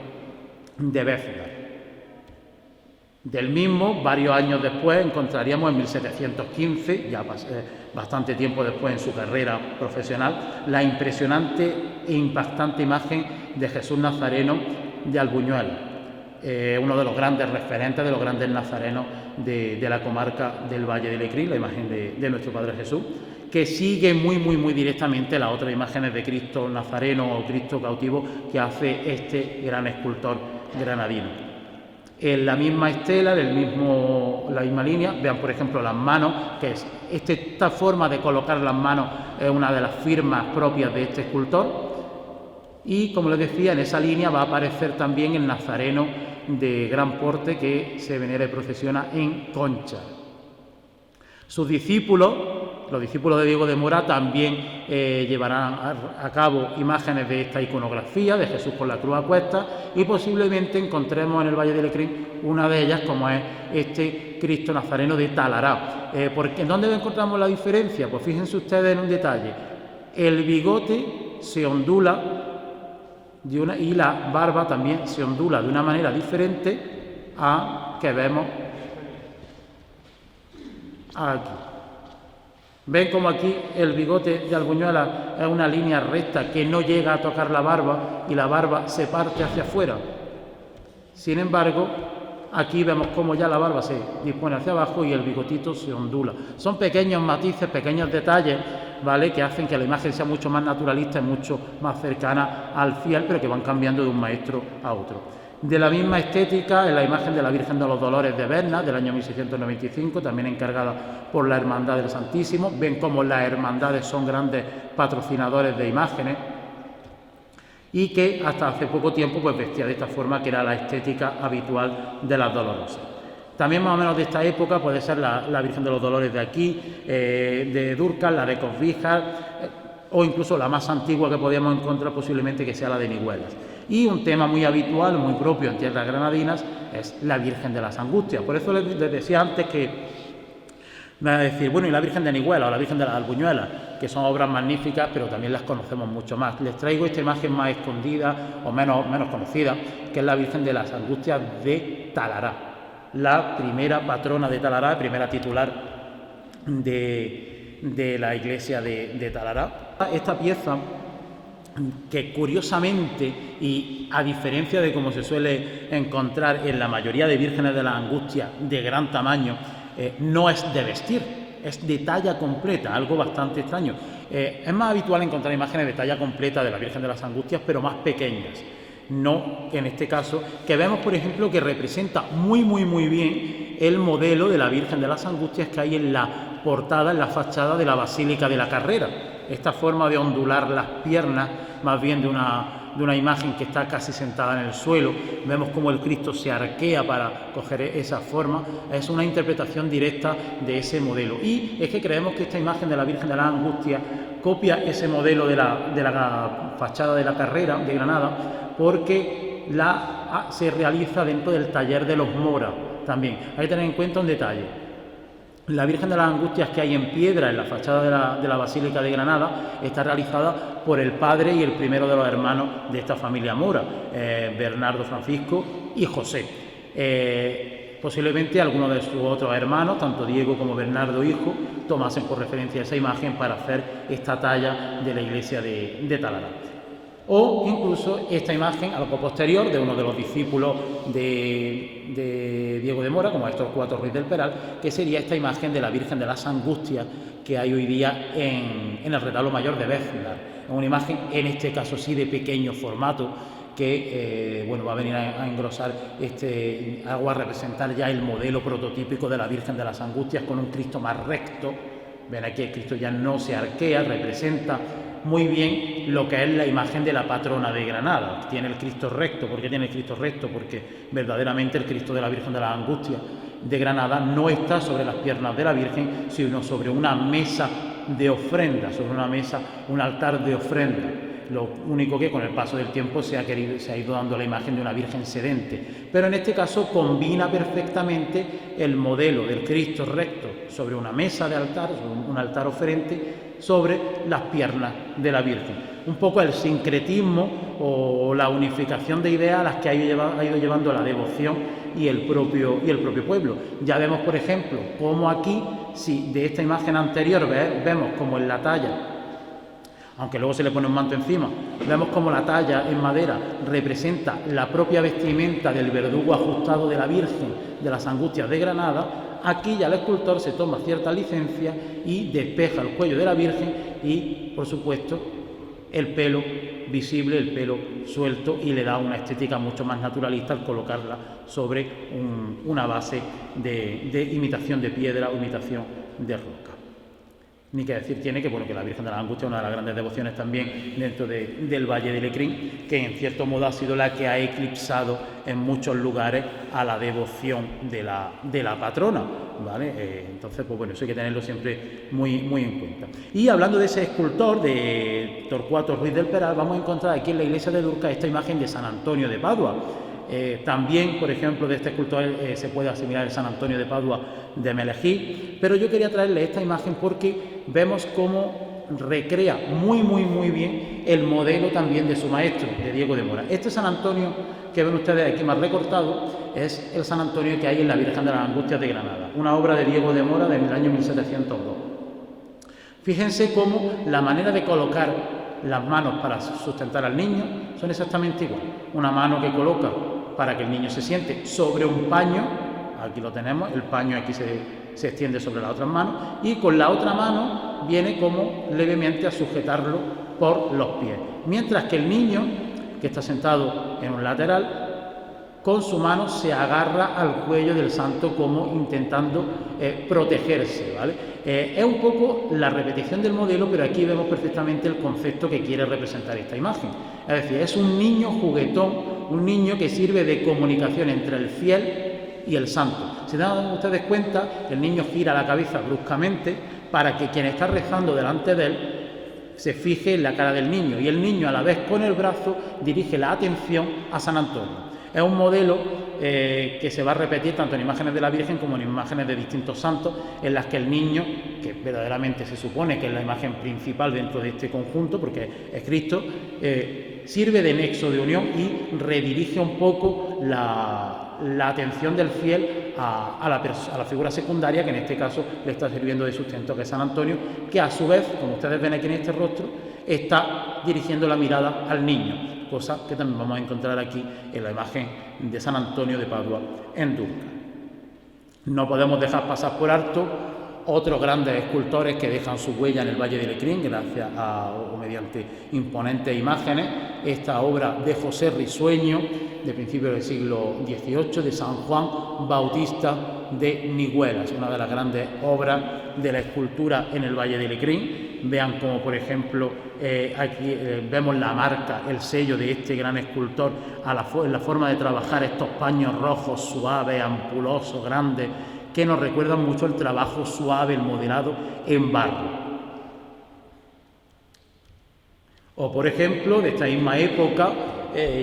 de Béznar. Del mismo, varios años después, encontraríamos en 1715, ya bastante tiempo después en su carrera profesional, la impresionante e impactante imagen de Jesús Nazareno de Albuñuela, uno de los grandes referentes, de los grandes nazarenos de la comarca del Valle de Lecrín, la imagen de nuestro Padre Jesús, que sigue muy directamente las otras imágenes de Cristo Nazareno o Cristo cautivo que hace este gran escultor granadino. En la misma estela, la misma línea, vean por ejemplo las manos, que es esta forma de colocar las manos es una de las firmas propias de este escultor. Y como les decía, en esa línea va a aparecer también el Nazareno de gran porte que se venera y procesiona en Concha. Sus discípulos los discípulos de Diego de Mora también llevarán a cabo imágenes de esta iconografía, de Jesús con la cruz a cuestas, y posiblemente encontremos en el Valle de Lecrín una de ellas, como es este Cristo Nazareno de Talará. ¿En dónde encontramos la diferencia? Pues fíjense ustedes en un detalle. El bigote se ondula y la barba también se ondula de una manera diferente a que vemos aquí. Ven como aquí el bigote de Albuñuela es una línea recta que no llega a tocar la barba y la barba se parte hacia afuera. Sin embargo, aquí vemos cómo ya la barba se dispone hacia abajo y el bigotito se ondula. Son pequeños matices, pequeños detalles, ¿vale?, que hacen que la imagen sea mucho más naturalista y mucho más cercana al fiel, pero que van cambiando de un maestro a otro. De la misma estética en la imagen de la Virgen de los Dolores de Berna, del año 1695, también encargada por la Hermandad del Santísimo. Ven cómo las hermandades son grandes patrocinadores de imágenes y que hasta hace poco tiempo pues vestía de esta forma, que era la estética habitual de las Dolorosas. También más o menos de esta época puede ser la Virgen de los Dolores de aquí, de Durcal, la de Cosbíjar, o incluso la más antigua que podíamos encontrar posiblemente que sea la de Nihuelas. Y un tema muy habitual, muy propio en tierras granadinas, es la Virgen de las Angustias. Por eso les decía antes que me va a decir, bueno, y la Virgen de Nihuelas o la Virgen de las Albuñuelas, que son obras magníficas, pero también las conocemos mucho más. Les traigo esta imagen más escondida o menos conocida, que es la Virgen de las Angustias de Talará, la primera patrona de Talará, primera titular de la iglesia de Talará. Esta pieza, que curiosamente, y a diferencia de como se suele encontrar en la mayoría de vírgenes de las Angustias de gran tamaño, no es de vestir, es de talla completa, algo bastante extraño. Es más habitual encontrar imágenes de talla completa de la Virgen de las Angustias, pero más pequeñas. No en este caso, que vemos, por ejemplo, que representa muy bien el modelo de la Virgen de las Angustias que hay en la portada, en la fachada de la Basílica de la Carrera. Esta forma de ondular las piernas, más bien de una imagen que está casi sentada en el suelo, vemos cómo el Cristo se arquea para coger esa forma, es una interpretación directa de ese modelo. Y es que creemos que esta imagen de la Virgen de las Angustias copia ese modelo de la fachada de la Carrera de Granada, porque se realiza dentro del taller de los Mora también. Hay que tener en cuenta un detalle. La Virgen de las Angustias que hay en piedra en la fachada de la Basílica de Granada está realizada por el padre y el primero de los hermanos de esta familia Mora, Bernardo Francisco y José. Posiblemente algunos de sus otros hermanos, tanto Diego como Bernardo hijo, tomasen por referencia esa imagen para hacer esta talla de la iglesia de Talará. O incluso esta imagen, algo posterior, de uno de los discípulos de Diego de Mora, como Héctor IV Ruiz del Peral, que sería esta imagen de la Virgen de las Angustias que hay hoy día en el retablo mayor de Béznar. Es una imagen, en este caso sí, de pequeño formato, que va a venir a engrosar a representar ya el modelo prototípico de la Virgen de las Angustias, con un Cristo más recto. Ven aquí, el Cristo ya no se arquea, representa muy bien lo que es la imagen de la patrona de Granada. Tiene el Cristo recto. ¿Por qué tiene el Cristo recto? Porque verdaderamente el Cristo de la Virgen de las Angustias de Granada no está sobre las piernas de la Virgen, sino sobre una mesa de ofrenda, sobre una mesa, un altar de ofrenda. Lo único que con el paso del tiempo se ha ido dando la imagen de una Virgen sedente. Pero en este caso combina perfectamente el modelo del Cristo recto sobre una mesa de altar, sobre un altar oferente, sobre las piernas de la Virgen. Un poco el sincretismo o la unificación de ideas a las que ha ido llevando la devoción y el propio pueblo. Ya vemos, por ejemplo, cómo aquí, si de esta imagen anterior vemos como en la talla, aunque luego se le pone un manto encima, vemos como la talla en madera representa la propia vestimenta del verdugo ajustado de la Virgen de las Angustias de Granada. Aquí ya el escultor se toma cierta licencia y despeja el cuello de la Virgen y, por supuesto, el pelo visible, el pelo suelto, y le da una estética mucho más naturalista al colocarla sobre una base de imitación de piedra o imitación de roca. Ni que decir tiene que, bueno, que la Virgen de la Angustia es una de las grandes devociones también dentro del Valle de Lecrín, que en cierto modo ha sido la que ha eclipsado en muchos lugares a la devoción de la patrona, ¿vale? Entonces, pues bueno, eso hay que tenerlo siempre muy en cuenta. Y hablando de ese escultor, de Torcuato Ruiz del Peral, vamos a encontrar aquí en la iglesia de Durca esta imagen de San Antonio de Padua. También, por ejemplo, de este escultor se puede asimilar el San Antonio de Padua de Melejí, pero yo quería traerle esta imagen porque vemos cómo recrea muy bien el modelo también de su maestro, de Diego de Mora. Este San Antonio que ven ustedes aquí más recortado es el San Antonio que hay en la Virgen de las Angustias de Granada, una obra de Diego de Mora del año 1702. Fíjense cómo la manera de colocar las manos para sustentar al niño son exactamente igual. Una mano que coloca para que el niño se siente sobre un paño, aquí lo tenemos, el paño aquí se extiende sobre las otras manos, y con la otra mano viene como levemente a sujetarlo por los pies. Mientras que el niño, que está sentado en un lateral, con su mano se agarra al cuello del santo como intentando protegerse, ¿vale? Es un poco la repetición del modelo, pero aquí vemos perfectamente el concepto que quiere representar esta imagen. Es decir, es un niño juguetón, un niño que sirve de comunicación entre el fiel y el santo. Si dan ustedes cuenta, el niño gira la cabeza bruscamente para que quien está rezando delante de él se fije en la cara del niño, y el niño a la vez con el brazo dirige la atención a San Antonio. Es un modelo que se va a repetir tanto en imágenes de la Virgen como en imágenes de distintos santos, en las que el niño, que verdaderamente se supone que es la imagen principal dentro de este conjunto, porque es Cristo, sirve de nexo de unión y redirige un poco la atención del fiel a la figura secundaria, que en este caso le está sirviendo de sustento, que es San Antonio, que a su vez, como ustedes ven aquí en este rostro, está dirigiendo la mirada al niño, cosa que también vamos a encontrar aquí en la imagen de San Antonio de Padua en Durca. No podemos dejar pasar por alto otros grandes escultores que dejan su huella en el Valle de Lecrín gracias o mediante imponentes imágenes. Esta obra de José Risueño, de principios del siglo XVIII, de San Juan Bautista de Niguelas, una de las grandes obras de la escultura en el Valle de Lecrín. Vean como, por ejemplo, aquí vemos la marca, el sello de este gran escultor en la forma de trabajar estos paños rojos, suaves, ampulosos, grandes, que nos recuerdan mucho el trabajo suave, el modelado en barro. O, por ejemplo, de esta misma época,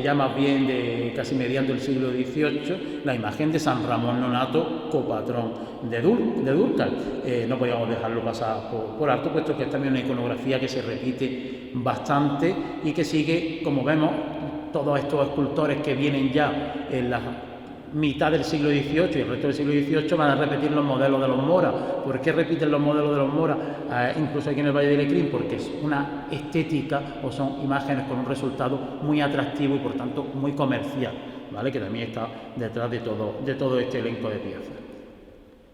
ya más bien de casi mediando el siglo XVIII, la imagen de San Ramón Nonato, copatrón de Durcal. No podíamos dejarlo pasar por alto, puesto que es también una iconografía que se repite bastante y que sigue, como vemos, todos estos escultores que vienen ya en la mitad del siglo XVIII y el resto del siglo XVIII van a repetir los modelos de los Mora. ¿Por qué repiten los modelos de los Mora? Incluso aquí en el Valle de Lecrín, porque es una estética o son imágenes con un resultado muy atractivo y por tanto muy comercial, ¿vale? Que también está detrás de todo este elenco de piezas.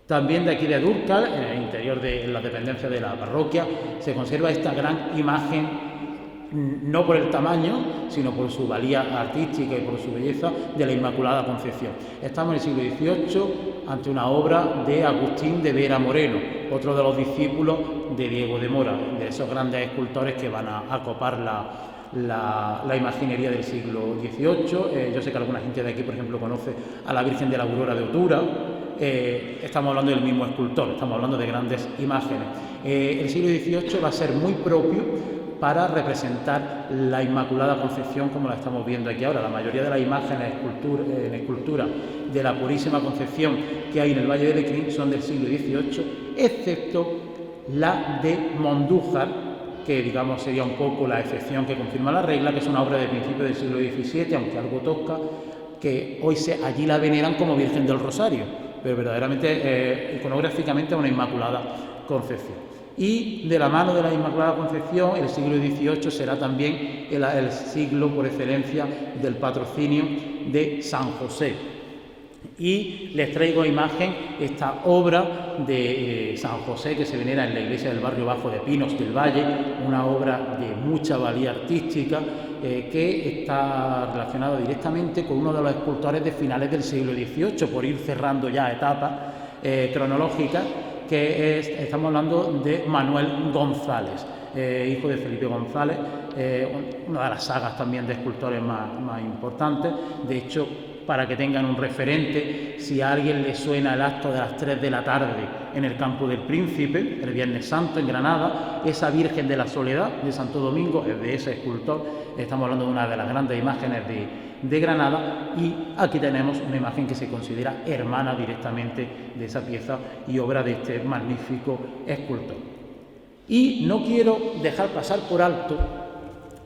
También de aquí de Durcal, en el interior de las dependencias de la parroquia, se conserva esta gran imagen, no por el tamaño, sino por su valía artística y por su belleza, de la Inmaculada Concepción. Estamos en el siglo XVIII ante una obra de Agustín de Vera Moreno, otro de los discípulos de Diego de Mora, de esos grandes escultores que van a copar la imaginería del siglo XVIII. Yo sé que alguna gente de aquí, por ejemplo, conoce a la Virgen de la Aurora de Otura. Estamos hablando del mismo escultor, estamos hablando de grandes imágenes. El siglo XVIII va a ser muy propio para representar la Inmaculada Concepción como la estamos viendo aquí ahora. La mayoría de las imágenes en escultura de la Purísima Concepción que hay en el Valle de Lecrín son del siglo XVIII, excepto la de Mondújar, que digamos sería un poco la excepción que confirma la regla, que es una obra de principios del siglo XVII, aunque algo tosca, que hoy allí la veneran como Virgen del Rosario, pero verdaderamente iconográficamente es una Inmaculada Concepción. Y de la mano de la Inmaculada Concepción, el siglo XVIII será también el siglo por excelencia del patrocinio de San José. Y les traigo a imagen esta obra de San José que se venera en la iglesia del barrio bajo de Pinos del Valle, una obra de mucha valía artística que está relacionada directamente con uno de los escultores de finales del siglo XVIII, por ir cerrando ya etapas cronológicas. estamos hablando de Manuel González, hijo de Felipe González, una de las sagas también de escultores más importantes. De hecho, para que tengan un referente, si a alguien le suena el acto de las 3 de la tarde en el Campo del Príncipe, el Viernes Santo en Granada, esa Virgen de la Soledad de Santo Domingo es de ese escultor. Estamos hablando de una de las grandes imágenes de Granada, y aquí tenemos una imagen que se considera hermana directamente de esa pieza y obra de este magnífico escultor. Y no quiero dejar pasar por alto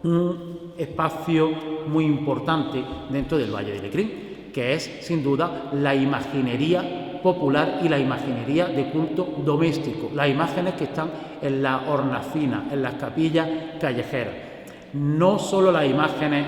un espacio muy importante dentro del Valle de Lecrín, que es sin duda la imaginería popular y la imaginería de culto doméstico, las imágenes que están en las hornacinas, en las capillas callejeras. No solo las imágenes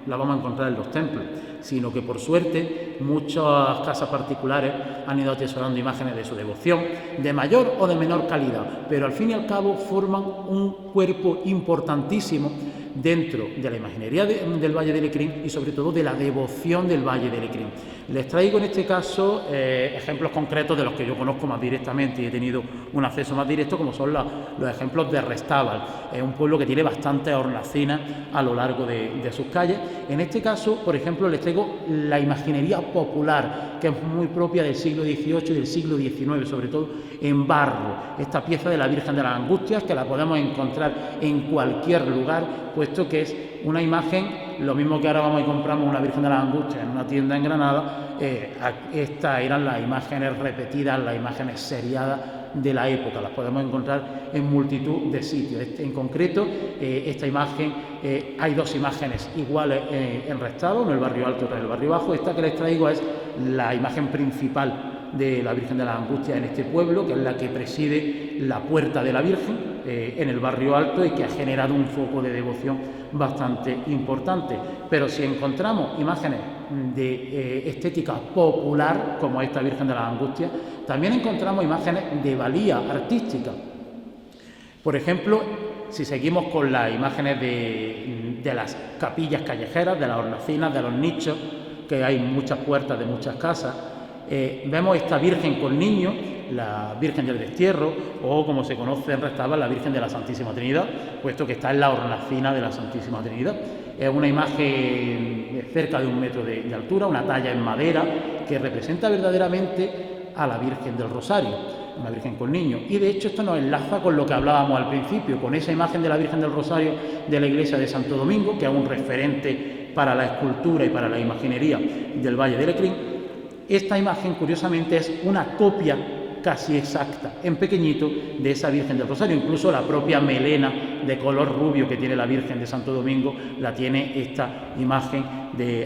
las vamos a encontrar en los templos, sino que por suerte muchas casas particulares han ido atesorando imágenes de su devoción, de mayor o de menor calidad, pero al fin y al cabo forman un cuerpo importantísimo dentro de la imaginería del Valle de Lecrín y sobre todo de la devoción del Valle de Lecrín. Les traigo en este caso ejemplos concretos de los que yo conozco más directamente y he tenido un acceso más directo, como son los ejemplos de Restábal. Es un pueblo que tiene bastantes hornacinas a lo largo de sus calles. En este caso, por ejemplo, les traigo la imaginería popular, que es muy propia del siglo XVIII y del siglo XIX, sobre todo en barro. Esta pieza de la Virgen de las Angustias, que la podemos encontrar en cualquier lugar, puesto que es una imagen, lo mismo que ahora vamos y compramos una Virgen de las Angustias en una tienda en Granada. Estas eran las imágenes repetidas, las imágenes seriadas de la época, las podemos encontrar en multitud de sitios. En concreto, esta imagen, hay dos imágenes iguales en Restábal, uno en el barrio alto y otra en el barrio bajo. Esta que les traigo es la imagen principal de la Virgen de las Angustias en este pueblo, que es la que preside la Puerta de la Virgen en el barrio alto y que ha generado un foco de devoción bastante importante. Pero si encontramos imágenes de estética popular, como esta Virgen de las Angustias, también encontramos imágenes de valía artística. Por ejemplo, si seguimos con las imágenes de las capillas callejeras, de las hornacinas, de los nichos, que hay muchas puertas de muchas casas, vemos esta Virgen con niños, la Virgen del Destierro, o como se conoce en Restábal, la Virgen de la Santísima Trinidad, puesto que está en la hornacina de la Santísima Trinidad. Es una imagen de cerca de 1 metro de altura, una talla en madera, que representa verdaderamente a la Virgen del Rosario, una Virgen con niños. Y de hecho esto nos enlaza con lo que hablábamos al principio, con esa imagen de la Virgen del Rosario de la iglesia de Santo Domingo, que es un referente para la escultura y para la imaginería del Valle de Lecrín. Esta imagen, curiosamente, es una copia casi exacta, en pequeñito, de esa Virgen del Rosario. Incluso la propia melena de color rubio que tiene la Virgen de Santo Domingo la tiene esta imagen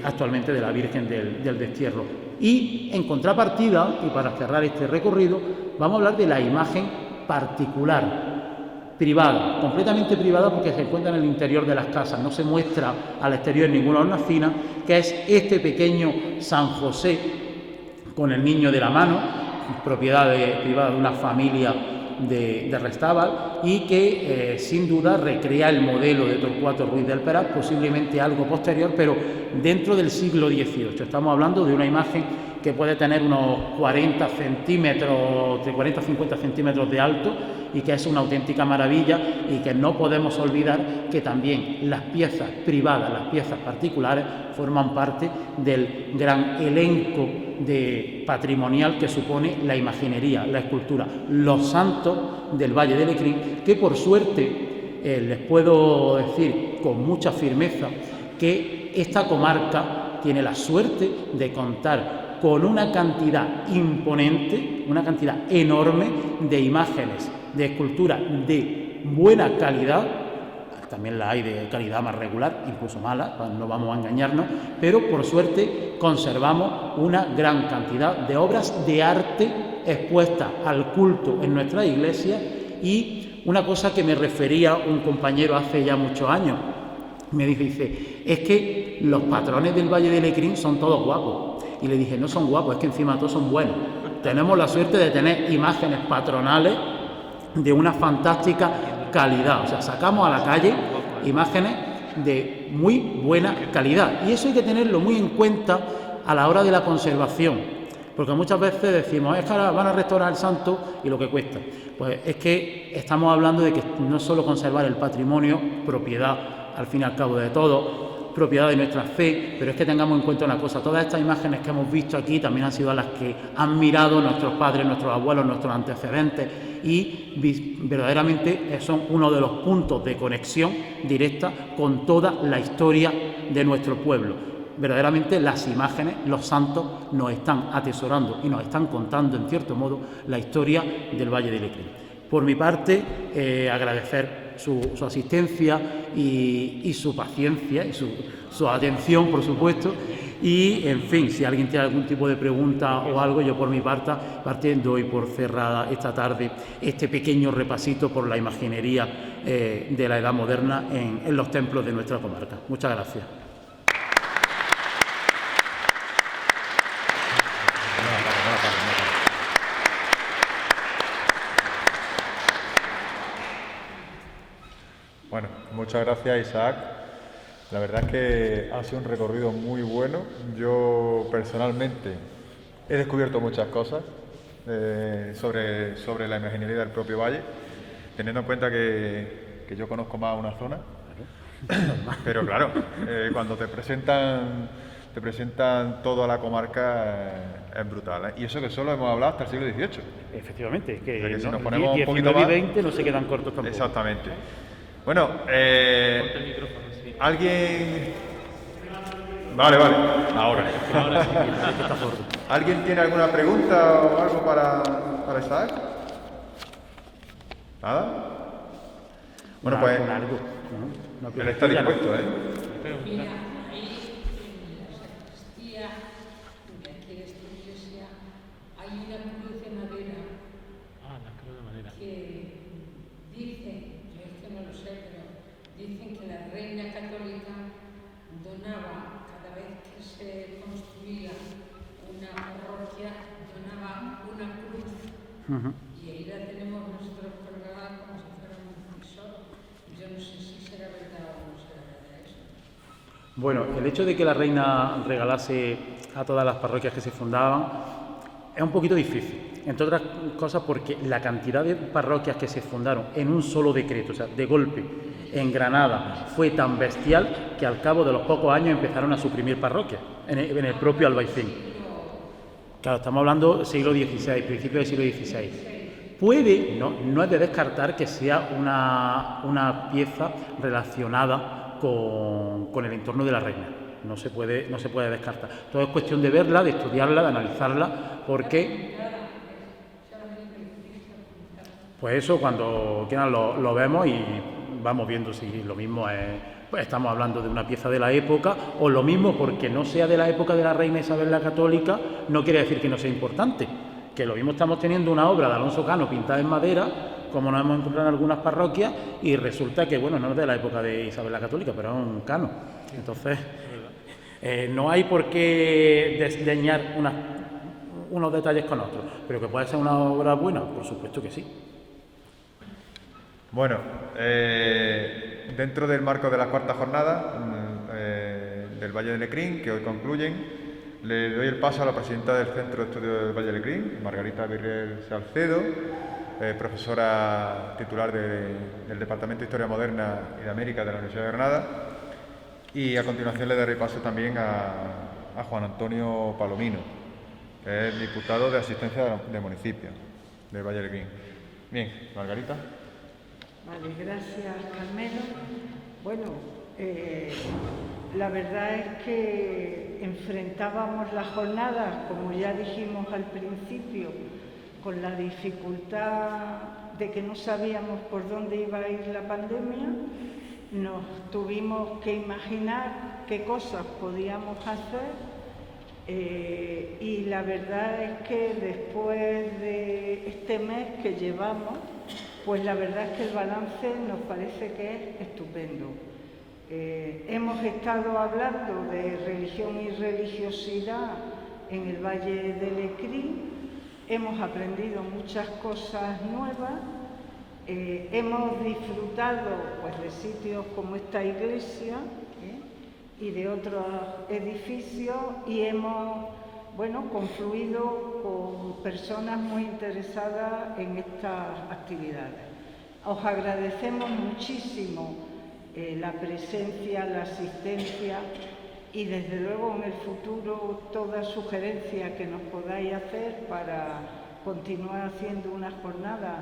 actualmente de la Virgen del Destierro. Y en contrapartida, y para cerrar este recorrido, vamos a hablar de la imagen particular, privada, completamente privada, porque se encuentra en el interior de las casas, no se muestra al exterior ninguna hornacina, que es este pequeño San José con el niño de la mano, propiedad privada de una familia de Restábal, y que sin duda recrea el modelo de Torcuato Ruiz del Peral, posiblemente algo posterior, pero dentro del siglo XVIII. Estamos hablando de una imagen que puede tener unos 40 centímetros, de 40 a 50 centímetros de alto, y que es una auténtica maravilla, y que no podemos olvidar que también las piezas privadas, las piezas particulares, forman parte del gran elenco patrimonial que supone la imaginería, la escultura, los santos del Valle de Lecrín, que por suerte les puedo decir con mucha firmeza que esta comarca tiene la suerte de contar con una cantidad imponente, una cantidad enorme de imágenes, de escultura de buena calidad. También la hay de calidad más regular, incluso mala, no vamos a engañarnos, pero por suerte conservamos una gran cantidad de obras de arte expuestas al culto en nuestra iglesia. Y una cosa que me refería un compañero hace ya muchos años, me dice, es que los patrones del Valle de Lecrín son todos guapos. Y le dije, no son guapos, es que encima todos son buenos. Tenemos la suerte de tener imágenes patronales de una fantástica calidad, o sea, sacamos a la calle imágenes de muy buena calidad, y eso hay que tenerlo muy en cuenta a la hora de la conservación. Porque muchas veces decimos, es que ahora van a restaurar el santo y lo que cuesta. Pues es que estamos hablando de que no es solo conservar el patrimonio, propiedad al fin y al cabo de todos, propiedad de nuestra fe, pero es que tengamos en cuenta una cosa, todas estas imágenes que hemos visto aquí también han sido las que han mirado nuestros padres, nuestros abuelos, nuestros antecedentes y verdaderamente son uno de los puntos de conexión directa con toda la historia de nuestro pueblo. Verdaderamente las imágenes, los santos nos están atesorando y nos están contando en cierto modo la historia del Valle de Lecrín. Por mi parte, agradecer su asistencia y su paciencia y su atención, por supuesto. Y, en fin, si alguien tiene algún tipo de pregunta o algo, yo por mi parte doy por cerrada esta tarde este pequeño repasito por la imaginería de la Edad Moderna en los templos de nuestra comarca. Muchas gracias. Bueno, muchas gracias, Isaac. La verdad es que ha sido un recorrido muy bueno. Yo personalmente he descubierto muchas cosas sobre la imaginería del propio valle, teniendo en cuenta que yo conozco más una zona. Pero claro, cuando te presentan toda la comarca, es brutal, ¿eh? Y eso que solo hemos hablado hasta el siglo XVIII. Efectivamente, O sea que si ¿no? nos ponemos un 19 poquito más, y 20 no se quedan cortos tampoco. Exactamente. Bueno, Ponte el micrófono, sí. ¿alguien? Vale, ahora. Ahora sí. ¿Alguien tiene alguna pregunta o algo para Isaac? ¿Nada? Bueno, pues algo, ¿no? él está dispuesto, ¿eh? Mira, ahí en la sacristía de aquí de esta iglesia hay una cruz de madera Ah, la cruz de madera. que dicen, yo esto no lo sé, pero dicen que la reina católica donaba, cada vez que se construía una parroquia, donaba una cruz. Y ahí la tenemos nosotros colgada como si fuera un visor. Yo no sé si será verdad o no será verdad eso. Bueno, el hecho de que la reina regalase a todas las parroquias que se fundaban es un poquito difícil, entre otras cosas porque la cantidad de parroquias que se fundaron en un solo decreto, o sea, de golpe, en Granada, fue tan bestial que al cabo de los pocos años empezaron a suprimir parroquias en el propio Albaicín. Claro, estamos hablando del siglo XVI, principio del siglo XVI. Puede, no es de descartar que sea una pieza relacionada con el entorno de la reina. No se puede descartar. Todo es cuestión de verla, de estudiarla, de analizarla, porque pues eso cuando quieran lo vemos y vamos viendo si lo mismo es, pues estamos hablando de una pieza de la época, o lo mismo porque no sea de la época de la reina Isabel la Católica, no quiere decir que no sea importante. Que lo mismo estamos teniendo una obra de Alonso Cano pintada en madera, como nos hemos encontrado en algunas parroquias, y resulta que, bueno, no es de la época de Isabel la Católica, pero es un Cano. Entonces, no hay por qué desdeñar unos detalles con otros, pero que puede ser una obra buena, por supuesto que sí. Bueno, dentro del marco de la cuarta jornada del Valle de Lecrín, que hoy concluyen, le doy el paso a la presidenta del Centro de Estudios del Valle de Lecrín, Margarita Virrell Salcedo, profesora titular del Departamento de Historia Moderna y de América de la Universidad de Granada, y a continuación le daré paso también a Juan Antonio Palomino, que es diputado de Asistencia de Municipio del Valle de Lecrín. Bien, Margarita. Vale, gracias, Carmelo. Bueno, la verdad es que enfrentábamos las jornadas, como ya dijimos al principio, con la dificultad de que no sabíamos por dónde iba a ir la pandemia. Nos tuvimos que imaginar qué cosas podíamos hacer y la verdad es que después de este mes que llevamos, pues la verdad es que el balance nos parece que es estupendo. Hemos estado hablando de religión y religiosidad en el Valle de Lecrín, hemos aprendido muchas cosas nuevas, hemos disfrutado pues, de sitios como esta iglesia y de otros edificios y hemos bueno, confluido con personas muy interesadas en estas actividades. Os agradecemos muchísimo la presencia, la asistencia y desde luego en el futuro toda sugerencia que nos podáis hacer para continuar haciendo unas jornadas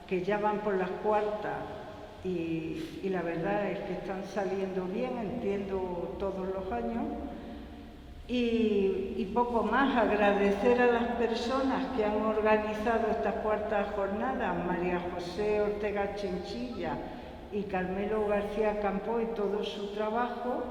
que ya van por las cuartas y la verdad es que están saliendo bien, entiendo, todos los años. Y poco más, agradecer a las personas que han organizado estas cuartas jornadas, María José Ortega Chinchilla y Carmelo García Campo, y todo su trabajo,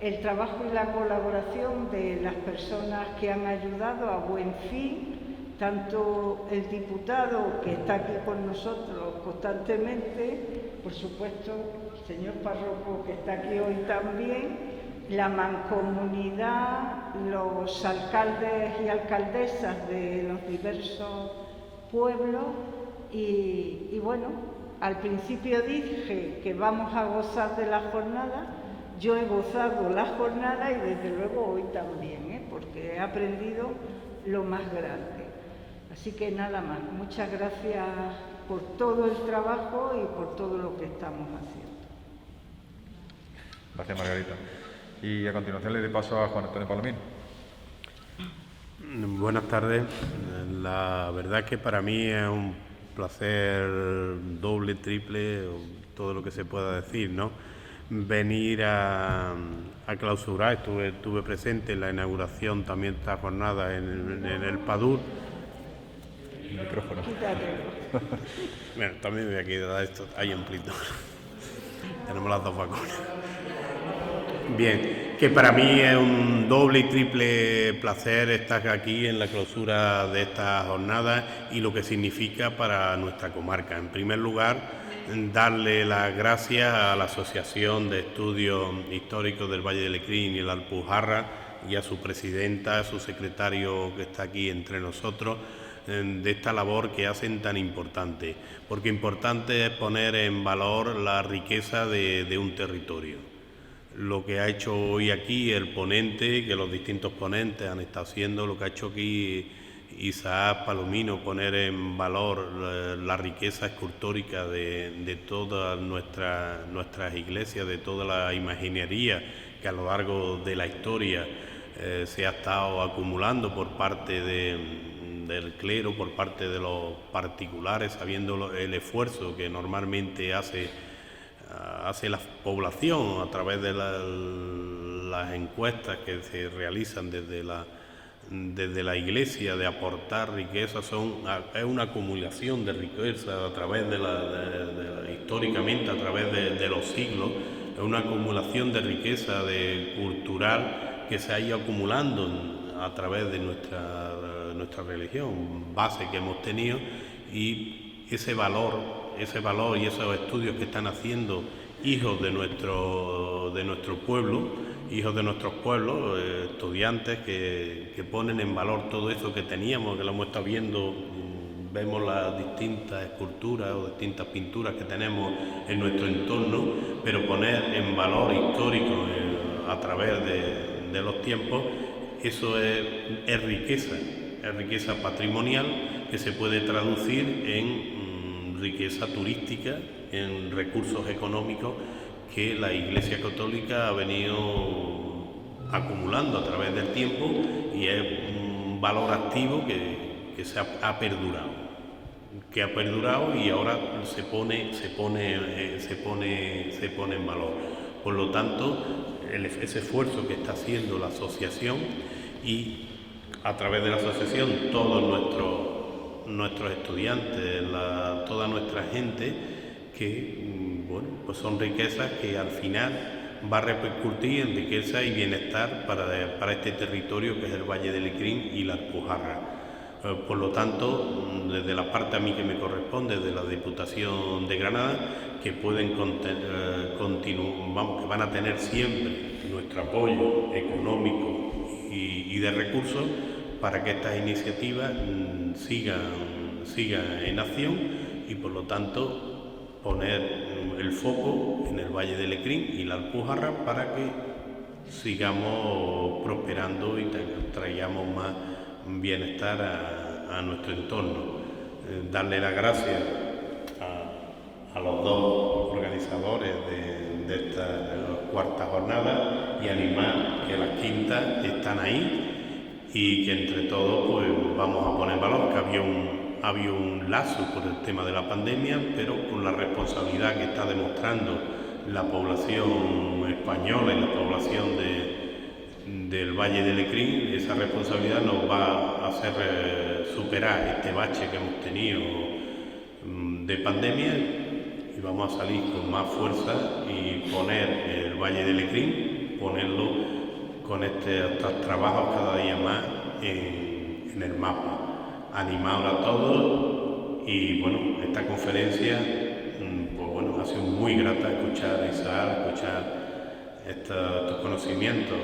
el trabajo y la colaboración de las personas que han ayudado a buen fin, tanto el diputado que está aquí con nosotros constantemente, por supuesto, el señor párroco que está aquí hoy también, la mancomunidad, los alcaldes y alcaldesas de los diversos pueblos y bueno, al principio dije que vamos a gozar de la jornada, yo he gozado la jornada y desde luego hoy también, porque he aprendido lo más grande. Así que nada más, muchas gracias por todo el trabajo y por todo lo que estamos haciendo. Gracias, Margarita. Y a continuación le doy paso a Juan Antonio Palomino. Buenas tardes. La verdad es que para mí es un placer doble, triple, todo lo que se pueda decir, ¿no? Venir a clausurar, estuve presente en la inauguración también de esta jornada en el PADUR. El micrófono. Bueno, también me voy a quedar esto ahí amplito. Tenemos las dos vacunas. Bien, que para mí es un doble y triple placer estar aquí en la clausura de esta jornada y lo que significa para nuestra comarca. En primer lugar, darle las gracias a la Asociación de Estudios Históricos del Valle de Lecrín y la Alpujarra y a su presidenta, a su secretario que está aquí entre nosotros, de esta labor que hacen tan importante, porque importante es poner en valor la riqueza de un territorio. Lo que ha hecho hoy aquí el ponente, que los distintos ponentes han estado haciendo, lo que ha hecho aquí Isaac Palomino, poner en valor la riqueza escultórica de todas nuestras iglesias, de toda la imaginería que a lo largo de la historia se ha estado acumulando por parte del clero, por parte de los particulares, sabiendo el esfuerzo que normalmente hace la población a través de las encuestas que se realizan desde la Iglesia de aportar riqueza. Es una acumulación de riqueza a través históricamente a través de los siglos, es una acumulación de riqueza cultural que se ha ido acumulando a través de nuestra religión, base que hemos tenido, y ese valor y esos estudios que están haciendo hijos de nuestro pueblo, hijos de nuestros pueblos, estudiantes que ponen en valor todo eso que teníamos, que lo hemos estado viendo, vemos las distintas esculturas o distintas pinturas que tenemos en nuestro entorno, pero poner en valor histórico a través de los tiempos, eso es riqueza patrimonial que se puede traducir en riqueza turística, en recursos económicos que la Iglesia Católica ha venido acumulando a través del tiempo, y es un valor activo que se ha perdurado y ahora se pone en valor. Por lo tanto, ese esfuerzo que está haciendo la asociación, y a través de la asociación todos nuestros estudiantes, toda nuestra gente, que bueno, pues son riquezas que al final va a repercutir en riqueza y bienestar para este territorio que es el Valle de Lecrín y la Alpujarra. Por lo tanto, desde la parte a mí que me corresponde de la Diputación de Granada, que que van a tener siempre nuestro apoyo económico y de recursos para que estas iniciativas sigan en acción, y por lo tanto poner el foco en el Valle de Lecrín y la Alpujarra para que sigamos prosperando y traigamos más bienestar a nuestro entorno. Darle las gracias a los dos organizadores de esta cuarta jornada y animar que las quintas están ahí y que entre todos pues vamos a poner valor, que había un lazo por el tema de la pandemia, pero con la responsabilidad que está demostrando la población española y la población del Valle de Lecrín, esa responsabilidad nos va a hacer superar este bache que hemos tenido de pandemia y vamos a salir con más fuerza y poner el Valle de Lecrín, ponerlo con estos trabajos cada día más en el mapa. Animar a todos y bueno, esta conferencia pues bueno, ha sido muy grata escuchar a Isaac, escuchar estos conocimientos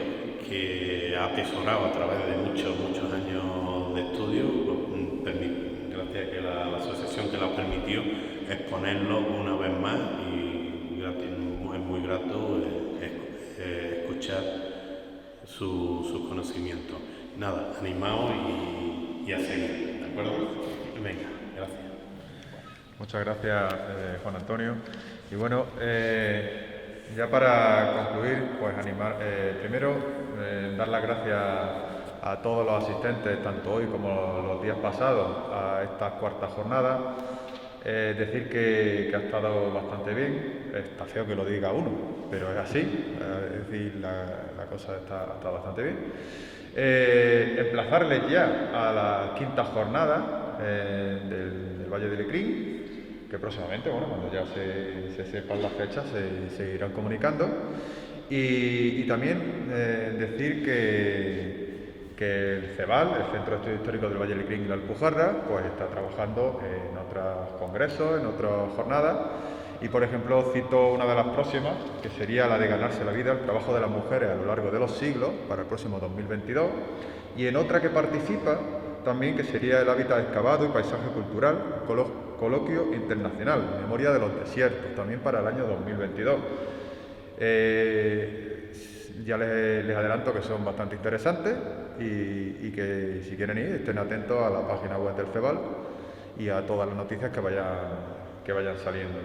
que ha atesorado a través de muchos años de estudio, gracias a la asociación que lo ha permitido exponerlo una vez más y es muy grato escuchar sus conocimientos. Nada, animados y a seguir, ¿de acuerdo? Venga, gracias. Muchas gracias, Juan Antonio. Y bueno, ya para concluir, pues animar, primero dar las gracias a todos los asistentes, tanto hoy como los días pasados, a estas cuartas jornadas. Decir que ha estado bastante bien, está feo que lo diga uno, pero es así, es decir, la cosa está bastante bien. Emplazarles ya a la quinta jornada del Valle de Lecrín, que próximamente, bueno, cuando ya se sepan las fechas, se irán comunicando. Y también decir que el CEVAL, el Centro de Estudios Históricos del Valle de Lecrín y la Alpujarra, pues está trabajando en otros congresos, en otras jornadas. Y, por ejemplo, cito una de las próximas, que sería la de ganarse la vida, el trabajo de las mujeres a lo largo de los siglos, para el próximo 2022. Y en otra que participa también, que sería el hábitat excavado y paisaje cultural, coloquio internacional, memoria de los desiertos, también para el año 2022. Ya les adelanto que son bastante interesantes y que si quieren ir estén atentos a la página web del CEVAL y a todas las noticias que vayan saliendo.